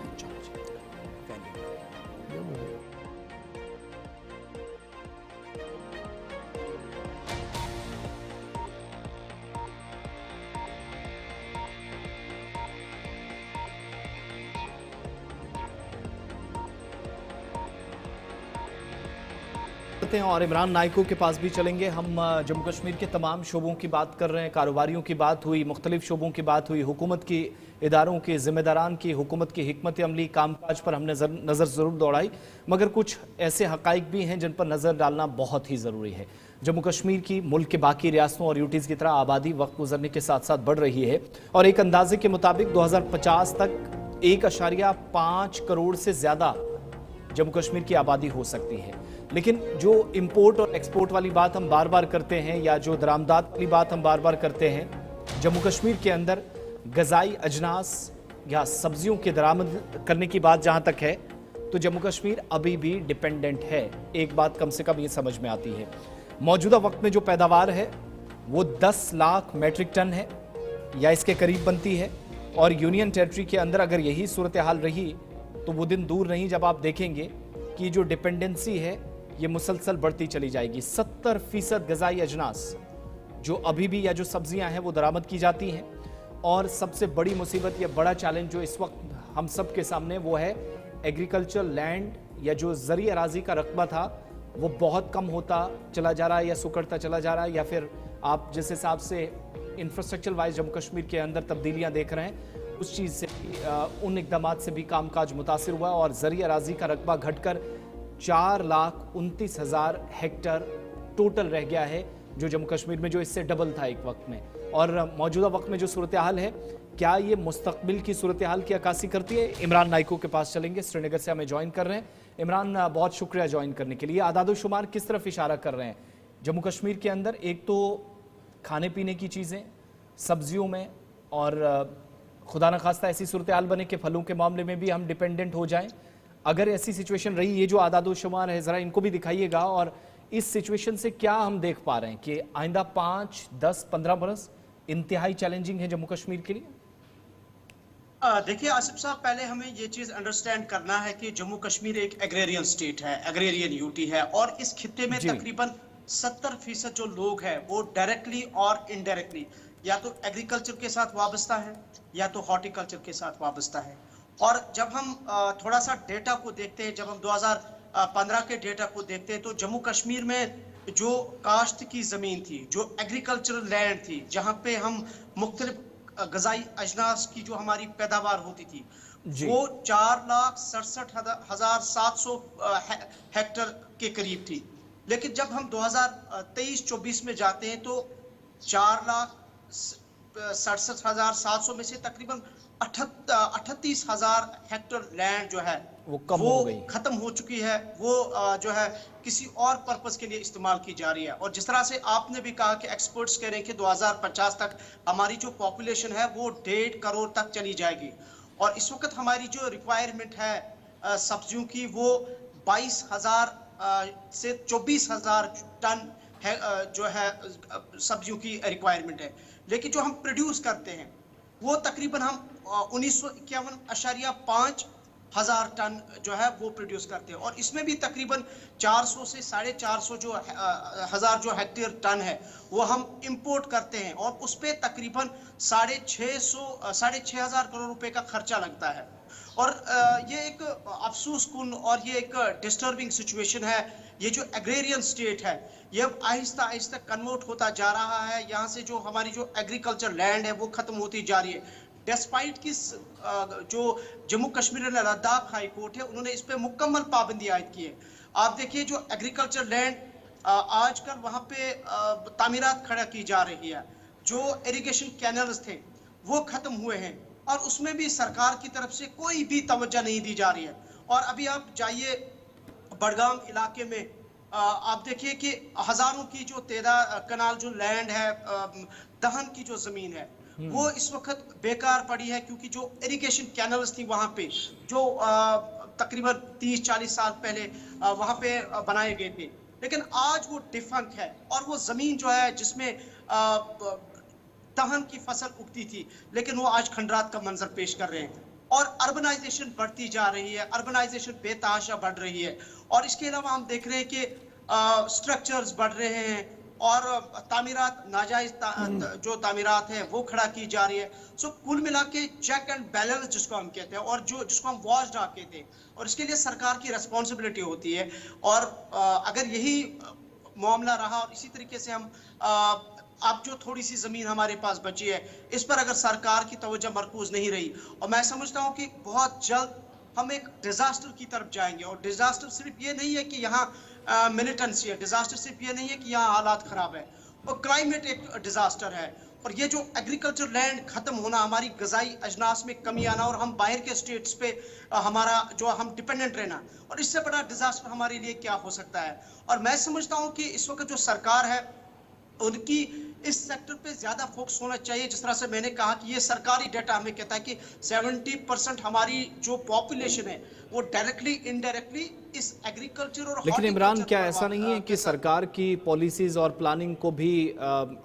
और इमरान नाइको के पास भी चलेंगे। हम जम्मू कश्मीर के तमाम शोबों की बात कर रहे हैं, कारोबारियों की बात हुई, मुख्तलिफ शोबों की बात हुई, हुकूमत की इदारों के ज़िम्मेदारान की, हुकूमत की हिकमत अमली, कामकाज पर हमने नज़र ज़रूर दौड़ाई, मगर कुछ ऐसे हक़ाइक़ भी हैं जिन पर नज़र डालना बहुत ही ज़रूरी है। जम्मू कश्मीर की मुल्क के बाकी रियासतों और यूटीज़ की तरह आबादी वक्त गुजरने के साथ साथ बढ़ रही है और एक अंदाजे के मुताबिक 2050 तक 1.5 करोड़ से ज़्यादा जम्मू कश्मीर की आबादी हो सकती है। लेकिन जो इंपोर्ट और एक्सपोर्ट वाली बात हम बार बार करते हैं या जो दरामदात वाली बात हम बार बार करते हैं, जम्मू कश्मीर के अंदर गज़ाई अजनास या सब्जियों के दरामद करने की बात जहां तक है तो जम्मू कश्मीर अभी भी डिपेंडेंट है। एक बात कम से कम ये समझ में आती है, मौजूदा वक्त में जो पैदावार है वो 10 लाख मैट्रिक टन है या इसके करीब बनती है, और यूनियन टेरिटरी के अंदर अगर यही सूरत हाल रही तो वो दिन दूर नहीं जब आप देखेंगे कि जो डिपेंडेंसी है ये मुसलसल बढ़ती चली जाएगी। 70% गजाई अजनास जो अभी भी या जो सब्जियां हैं वो दरामद की जाती हैं, और सबसे बड़ी मुसीबत या बड़ा चैलेंज जो इस वक्त हम सब के सामने वो है एग्रीकल्चर लैंड या जो ज़री अराजी का रकबा था वो बहुत कम होता चला जा रहा है या सुकड़ता चला जा रहा है, या फिर आप जिस हिसाब से इंफ्रास्ट्रक्चर वाइज जम्मू कश्मीर के अंदर तब्दीलियां देख रहे हैं उस चीज़ से उन इकदामात से भी कामकाज मुतासिर हुआ और ज़री अराजी का रकबा घटकर 4,29,000 हेक्टर टोटल रह गया है जो जम्मू कश्मीर में, जो इससे डबल था एक वक्त में। और मौजूदा वक्त में जो सूरत हाल है, क्या ये मुस्तकबिल की सूरत हाल की अक्कासी करती है? इमरान नाइको के पास चलेंगे, श्रीनगर से हमें ज्वाइन कर रहे हैं। इमरान, बहुत शुक्रिया ज्वाइन करने के लिए। आदादो शुमार किस तरफ इशारा कर रहे हैं जम्मू कश्मीर के अंदर? एक तो खाने पीने की चीज़ें, सब्जियों में, और खुदा न खास्ता ऐसी सूरत हाल बने कि फलों के मामले में भी हम डिपेंडेंट हो जाएं। अगर ऐसी सिचुएशन रही, ये जो आदादो शुमार है ज़रा इनको भी दिखाइएगा, और इस सिचुएशन से क्या हम देख पा रहे हैं कि आइंदा 5, 10, 15 बरस इंतहाई चैलेंजिंग है जम्मू कश्मीर के लिए? देखिए आसिफ साहब, पहले हमें ये चीज अंडरस्टैंड करना है कि जम्मू कश्मीर एक एग्रेरियन स्टेट है, एग्रेरियन यूटी है, और इस खित्ते में तकरीबन 70% जो लोग हैं वो डायरेक्टली और इनडायरेक्टली या तो एग्रीकल्चर के साथ वाबस्ता है या तो हॉर्टिकल्चर के साथ वाबस्ता है। और जब हम थोड़ा सा डेटा को देखते हैं, जब हम 2015 के डेटा को देखते हैं, तो जम्मू कश्मीर में जो काश्त की ज़मीन थी, जो एग्रीकल्चरल लैंड थी, जहाँ पे हम मुख्तलिफ गजाई अजनास की जो हमारी पैदावार होती थी, वो 4,67,700 हेक्टर के करीब थी। लेकिन जब हम 2023-24 में जाते हैं तो 4,67,700 में से तकरीबन 38,000 हेक्टर लैंड जो है वो खत्म हो चुकी है, वो जो है किसी और पर्पस के लिए इस्तेमाल की जा रही है। और जिस तरह से आपने भी कहा कि एक्सपर्ट्स कह रहे हैं कि 2050 तक हमारी जो पॉपुलेशन है वो 1.5 करोड़ तक चली जाएगी, और इस वक्त हमारी जो रिक्वायरमेंट है सब्जियों की वो 22,000 से 24,000 टन है, जो है सब्जियों की रिक्वायरमेंट है। लेकिन जो हम प्रोड्यूस करते हैं वो तकरीबन हम 1951.5 हजार टन जो है वो प्रोड्यूस करते हैं, और इसमें भी तकरीबन 400 से 450 जो हजार जो हेक्टेयर टन है वो हम इंपोर्ट करते हैं, और उस पर तकरीबन 6,500 करोड़ रुपए का खर्चा लगता है। और ये एक अफसोस कुन और ये एक डिस्टर्बिंग सिचुएशन है। ये जो एग्रेरियन स्टेट है ये अब आहिस्ता आहिस्ता कन्वर्ट होता जा रहा है। यहाँ से जो हमारी जो एग्रीकल्चर लैंड है वो खत्म होती जा रही है, डिस्पाइट की जो जम्मू कश्मीर और लद्दाख हाई कोर्ट है उन्होंने इस पर मुकम्मल पाबंदी आयद की है। आप देखिए जो एग्रीकल्चर लैंड आजकल वहाँ पे तामीरात खड़ा की जा रही है, जो इरिगेशन कैनल्स थे वो खत्म हुए हैं, और उसमें भी सरकार की तरफ से कोई भी तवज्जो नहीं दी जा रही है। और अभी आप जाइए बडगाम इलाके में, आप देखिए कि हजारों की जो कनाल जो लैंड है, दहन की जो जमीन है वो इस वक्त बेकार पड़ी है, क्योंकि जो इरिगेशन कैनल्स थी वहां पे जो तकरीबन 30-40 साल पहले वहां पे बनाए गए थे, लेकिन आज वो डिफंक है, और वो जमीन जो है जिसमें दहन की फसल उगती थी, लेकिन वो आज खंडरात का मंजर पेश कर रहे हैं। और अर्बनाइजेशन बढ़ती जा रही है, अर्बनाइजेशन बेतहाशा बढ़ रही है, और इसके अलावा हम देख रहे हैं कि स्ट्रक्चर्स बढ़ रहे हैं, और तामीरात नाजायज जो तामीरात है वो खड़ा की जा रही है। सो कुल मिला के चेक एंड बैलेंस जिसको हम कहते हैं, और जिसको हम वॉच डॉग कहते हैं, और इसके लिए सरकार की रिस्पॉन्सिबिलिटी होती है। और अगर यही मामला रहा और इसी तरीके से हम अब जो थोड़ी सी जमीन हमारे पास बची है इस पर अगर सरकार की तवज्जो मरकूज नहीं रही, और मैं समझता हूँ कि बहुत जल्द हम एक डिजास्टर की तरफ जाएंगे। और डिजास्टर सिर्फ ये नहीं है कि यहाँ मिलिटेंसी है, डिजास्टर सिर्फ ये नहीं है कि यहाँ हालात खराब है, और क्लाइमेट एक डिजास्टर है। और ये जो एग्रीकल्चर लैंड खत्म होना, हमारी गजाई अजनास में कमी आना, और हम बाहर के स्टेट्स पे हमारा जो हम डिपेंडेंट रहना, और इससे बड़ा डिजास्टर हमारे लिए क्या हो सकता है। और मैं समझता हूँ कि इस वक्त जो सरकार है उनकी इस सेक्टर पे ज्यादा फोकस होना चाहिए। जिस तरह से मैंने कहा कि ये सरकारी डाटा हमें कहता है कि 70% हमारी जो पॉपुलेशन है वो डायरेक्टली इनडायरेक्टली इस एग्रीकल्चर और लेकिन इमरान, horticulture क्या पर ऐसा नहीं है कि सरकार की पॉलिसीज और प्लानिंग को भी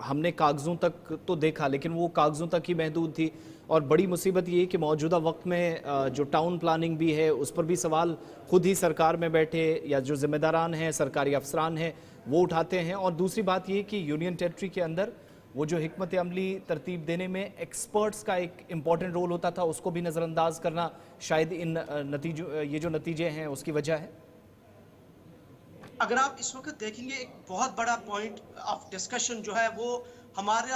हमने कागजों तक तो देखा, लेकिन वो कागजों तक ही महदूद थी। और बड़ी मुसीबत ये है कि मौजूदा वक्त में जो टाउन प्लानिंग भी है उस पर भी सवाल खुद ही सरकार में बैठे या जो जिम्मेदारान हैं, सरकारी अफसरान हैं, वो उठाते हैं। और दूसरी बात ये कि यूनियन टेरिटरी के अंदर वो जो हिकमत अमली तरतीब देने में एक्सपर्ट्स का एक इम्पॉर्टेंट रोल होता था, उसको भी नज़रअंदाज करना शायद इन ये जो नतीजे हैं उसकी वजह है। अगर आप इस वक्त देखेंगे एक बहुत बड़ा पॉइंट ऑफ डिस्कशन जो है वो हमारी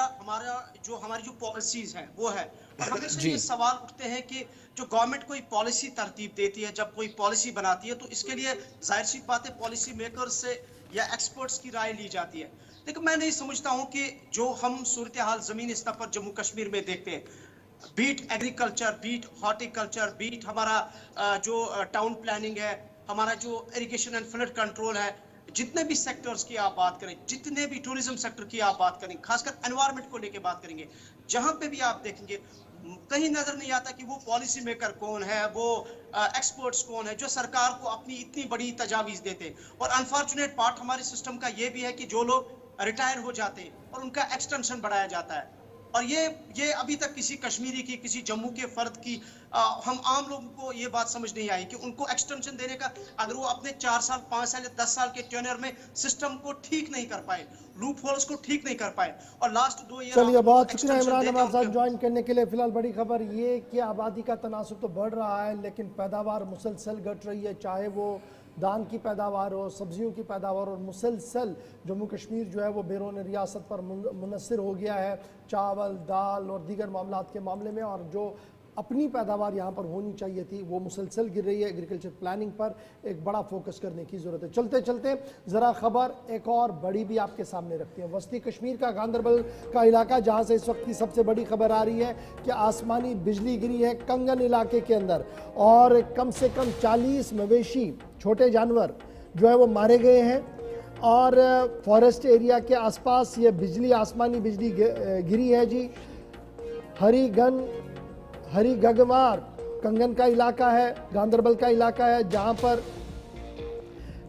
जो पॉलिसीज हैं वो है। और हमेशा ये सवाल उठते हैं कि जो गवर्नमेंट कोई पॉलिसी तरतीब देती है, जब कोई पॉलिसी बनाती है तो इसके लिए जाहिर सी बात है पॉलिसी मेकर से या एक्सपर्ट्स की राय ली जाती है। लेकिन मैं नहीं समझता हूं कि जो हम सूरत हाल जमीनी स्तर पर जम्मू कश्मीर में देखते हैं, beat agriculture, beat horticulture, beat हमारा जो टाउन प्लानिंग है, हमारा जो इरिगेशन एंड फ्लड कंट्रोल है, जितने भी सेक्टर्स की आप बात करें, जितने भी टूरिज्म सेक्टर की आप बात करें, खासकर एनवायरनमेंट को लेके बात करेंगे, जहां पे भी आप देखेंगे कहीं नजर नहीं आता कि वो पॉलिसी मेकर कौन है, वो एक्सपर्ट्स कौन है जो सरकार को अपनी इतनी बड़ी तजावीज देते। और अनफॉर्चुनेट पार्ट हमारे सिस्टम का ये भी है कि जो लोग रिटायर हो जाते हैं और उनका एक्सटेंशन बढ़ाया जाता है। और ये अभी तक किसी कश्मीरी की, किसी जम्मू के फर्द की हम आम लोगों को ये बात समझ नहीं आई कि उनको एक्सटेंशन देने का, अगर वो अपने 4 साल 5 साल या 10 साल के टेन्योर में सिस्टम को ठीक नहीं कर पाए, लूप होल्स को ठीक नहीं कर पाए और लास्ट 2 ईयर। चलिए, बहुत शुक्रिया इमरान हमारे साथ ज्वाइन करने के लिए। फिलहाल बड़ी खबर ये कि आबादी का तनासुब तो बढ़ रहा है लेकिन पैदावार मुसलसल घट रही है, चाहे वो धान की पैदावार हो, सब्जियों की पैदावार, और मुसलसल जम्मू कश्मीर जो है वो बैरून रियासत पर मुनसर हो गया है चावल, दाल और दीगर मामलात के मामले में। और जो अपनी पैदावार यहाँ पर होनी चाहिए थी वो मुसलसल गिर रही है। एग्रीकल्चर प्लानिंग पर एक बड़ा फोकस करने की ज़रूरत है। चलते चलते ज़रा खबर एक और बड़ी भी आपके सामने रखते हैं। वस्ती कश्मीर का गांदरबल का इलाका, जहाँ से इस वक्त की सबसे बड़ी खबर आ रही है कि आसमानी बिजली गिरी है कंगन इलाके के अंदर, और कम से कम 40 मवेशी, छोटे जानवर जो है वो मारे गए हैं। और फॉरेस्ट एरिया के आसपास ये बिजली, आसमानी बिजली गिरी है जी। हरी गगवार कंगन का इलाका है, गांदरबल का इलाका है जहां पर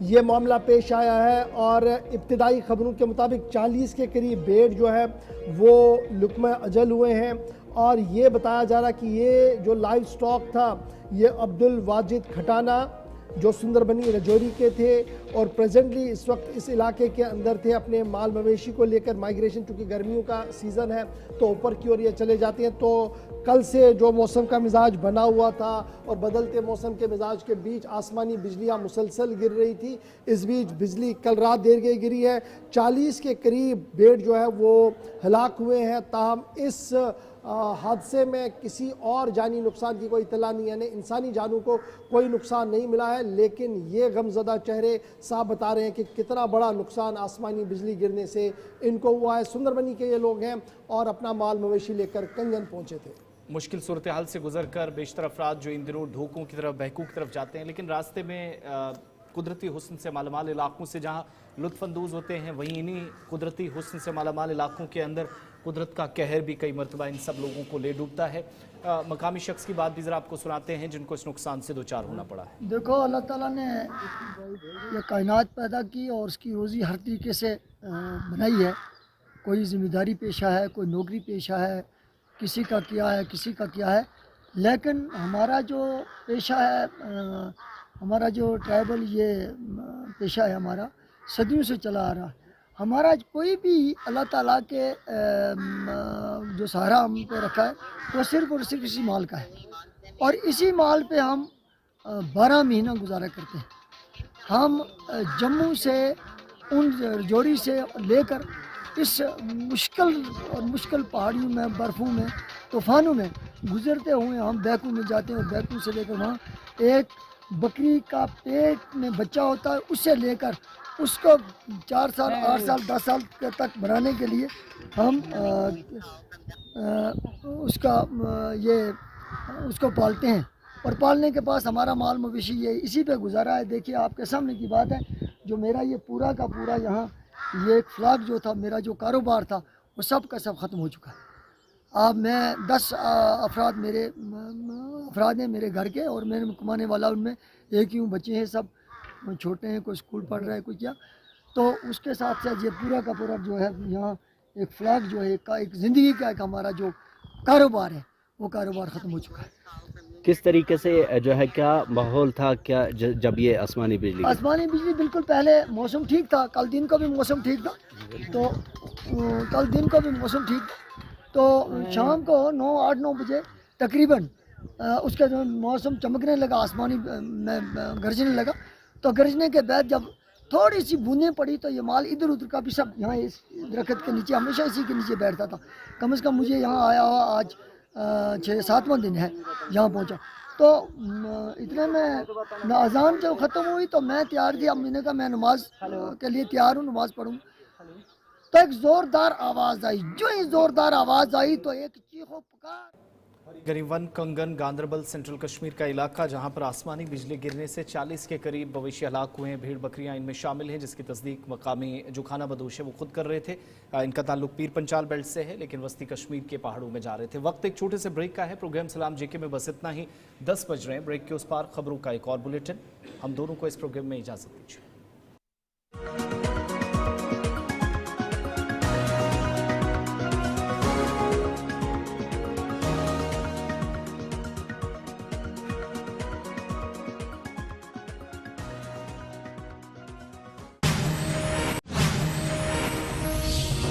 यह मामला पेश आया है। और इब्तिदाई खबरों के मुताबिक 40 के करीब भेड़ जो है वो लुकमा अजल हुए हैं। और ये बताया जा रहा कि ये जो लाइव स्टॉक था ये अब्दुल वाजिद खटाना जो सुंदरबनी रजौरी के थे और प्रेजेंटली इस वक्त इस इलाके के अंदर थे अपने माल मवेशी को लेकर। माइग्रेशन, चूँकि गर्मियों का सीज़न है तो ऊपर की ओर ये चले जाते हैं। तो कल से जो मौसम का मिजाज बना हुआ था और बदलते मौसम के मिजाज के बीच आसमानी बिजलियां मुसलसल गिर रही थी। इस बीच बिजली कल रात देर गई गिरी है। 40 के करीब भेड़ जो है वो हलाक हुए हैं। ताहम इस हादसे में किसी और जानी नुकसान की कोई इतला नहीं है, यानी इंसानी जानों को कोई नुकसान नहीं मिला है। लेकिन ये गमज़दा चेहरे साफ बता रहे हैं कि कितना बड़ा नुकसान आसमानी बिजली गिरने से इनको हुआ है। सुंदरबनी के ये लोग हैं और अपना माल मवेशी लेकर कंगन पहुंचे थे। मुश्किल सूरत हाल से गुजर कर बेशतर अफराद जो इन दिनों ढोकों की तरफ, बहकू की तरफ जाते हैं, लेकिन रास्ते में कुदरती हुस्न से मालामाल इलाकों से जहाँ लुत्फानंदोज़ होते हैं, वहीं इन्हीं कुदरती हुस्न से मालामाल इलाकों के अंदर कुदरत का कहर भी कई मरतबा इन सब लोगों को ले डूबता है। मकामी शख्स की बात भी ज़रा आपको सुनाते हैं जिनको इस नुकसान से 2-4 होना पड़ा है। देखो, अल्लाह ताला ने ये कायनात पैदा की और उसकी रोज़ी हर तरीके से बनाई है। कोई ज़िम्मेदारी पेशा है, कोई नौकरी पेशा है, किसी का क्या है, किसी का क्या है। लेकिन हमारा जो पेशा है, हमारा जो ट्राइबल ये पेशा है, हमारा सदियों से चला आ रहा है। हमारा कोई भी अल्लाह ताला के जो सहारा हम पे रखा है वो सिर्फ और सिर्फ इसी माल का है, और इसी माल पे हम 12 महीना गुजारा करते हैं। हम जम्मू से, उन रजौरी से लेकर इस मुश्किल पहाड़ियों में, बर्फ़ों में, तूफ़ानों में गुज़रते हुए हम बैकू में जाते हैं। और बैकू से लेकर वहाँ एक बकरी का पेट में बच्चा होता है, उससे लेकर उसको 4 साल, 8 साल, 10 साल तक बनाने के लिए हम उसको पालते हैं। और पालने के पास हमारा माल मवेशी ये इसी पे गुजारा है। देखिए, आपके सामने की बात है, जो मेरा ये पूरा का पूरा यहाँ ये एक फ्लैग जो था, मेरा जो कारोबार था, वो सब का सब ख़त्म हो चुका है। अब मैं 10 अफराद हैं मेरे घर के, और मैंने कमाने वाला उनमें एक ही हूँ। बच्चे हैं सब छोटे हैं, कोई स्कूल पढ़ रहा है, कोई क्या। तो उसके साथ साथ ये पूरा का पूरा जो है यहाँ एक फ्लैग जो है एक ज़िंदगी का एक हमारा जो कारोबार है, वो कारोबार ख़त्म हो चुका है। किस तरीके से जो है, क्या माहौल था क्या जब ये आसमानी बिजली बिल्कुल पहले मौसम ठीक था, कल दिन को भी मौसम ठीक था, तो शाम को 8-9 बजे तकरीबन उसका जो मौसम चमकने लगा, आसमानी में गरजने लगा। तो गरजने के बाद जब थोड़ी सी बूंदें पड़ी तो ये माल इधर उधर का भी सब यहाँ इस दरख्त के नीचे, हमेशा इसी के नीचे बैठता था। कम से कम मुझे यहाँ आया हुआ आज 6-7वां दिन है यहाँ पहुँचा। तो इतने में अज़ान जब ख़त्म हुई तो मैं तैयार थी। अब मैंने कहा मैं नमाज के लिए तैयार हूँ, नमाज पढ़ूँ। तो एक ज़ोरदार आवाज़ आई। जो ही ज़ोरदार आवाज़ आई तो एक चीखो पुकार। गरीवन कंगन गांदरबल सेंट्रल कश्मीर का इलाका, जहां पर आसमानी बिजली गिरने से 40 के करीब मवेशी हलाक हुए हैं। भेड़ बकरियां इनमें शामिल हैं, जिसकी तस्दीक मकामी जो खाना बदोश है वो खुद कर रहे थे। इनका ताल्लुक पीर पंचाल बेल्ट से है, लेकिन वस्ती कश्मीर के पहाड़ों में जा रहे थे। वक्त एक छोटे से ब्रेक का है। प्रोग्राम सलाम जेके में बस इतना ही। 10 बज रहे हैं। ब्रेक के उस पार खबरों का एक और बुलेटिन। हम दोनों को इस प्रोग्राम में इजाजत दीजिए।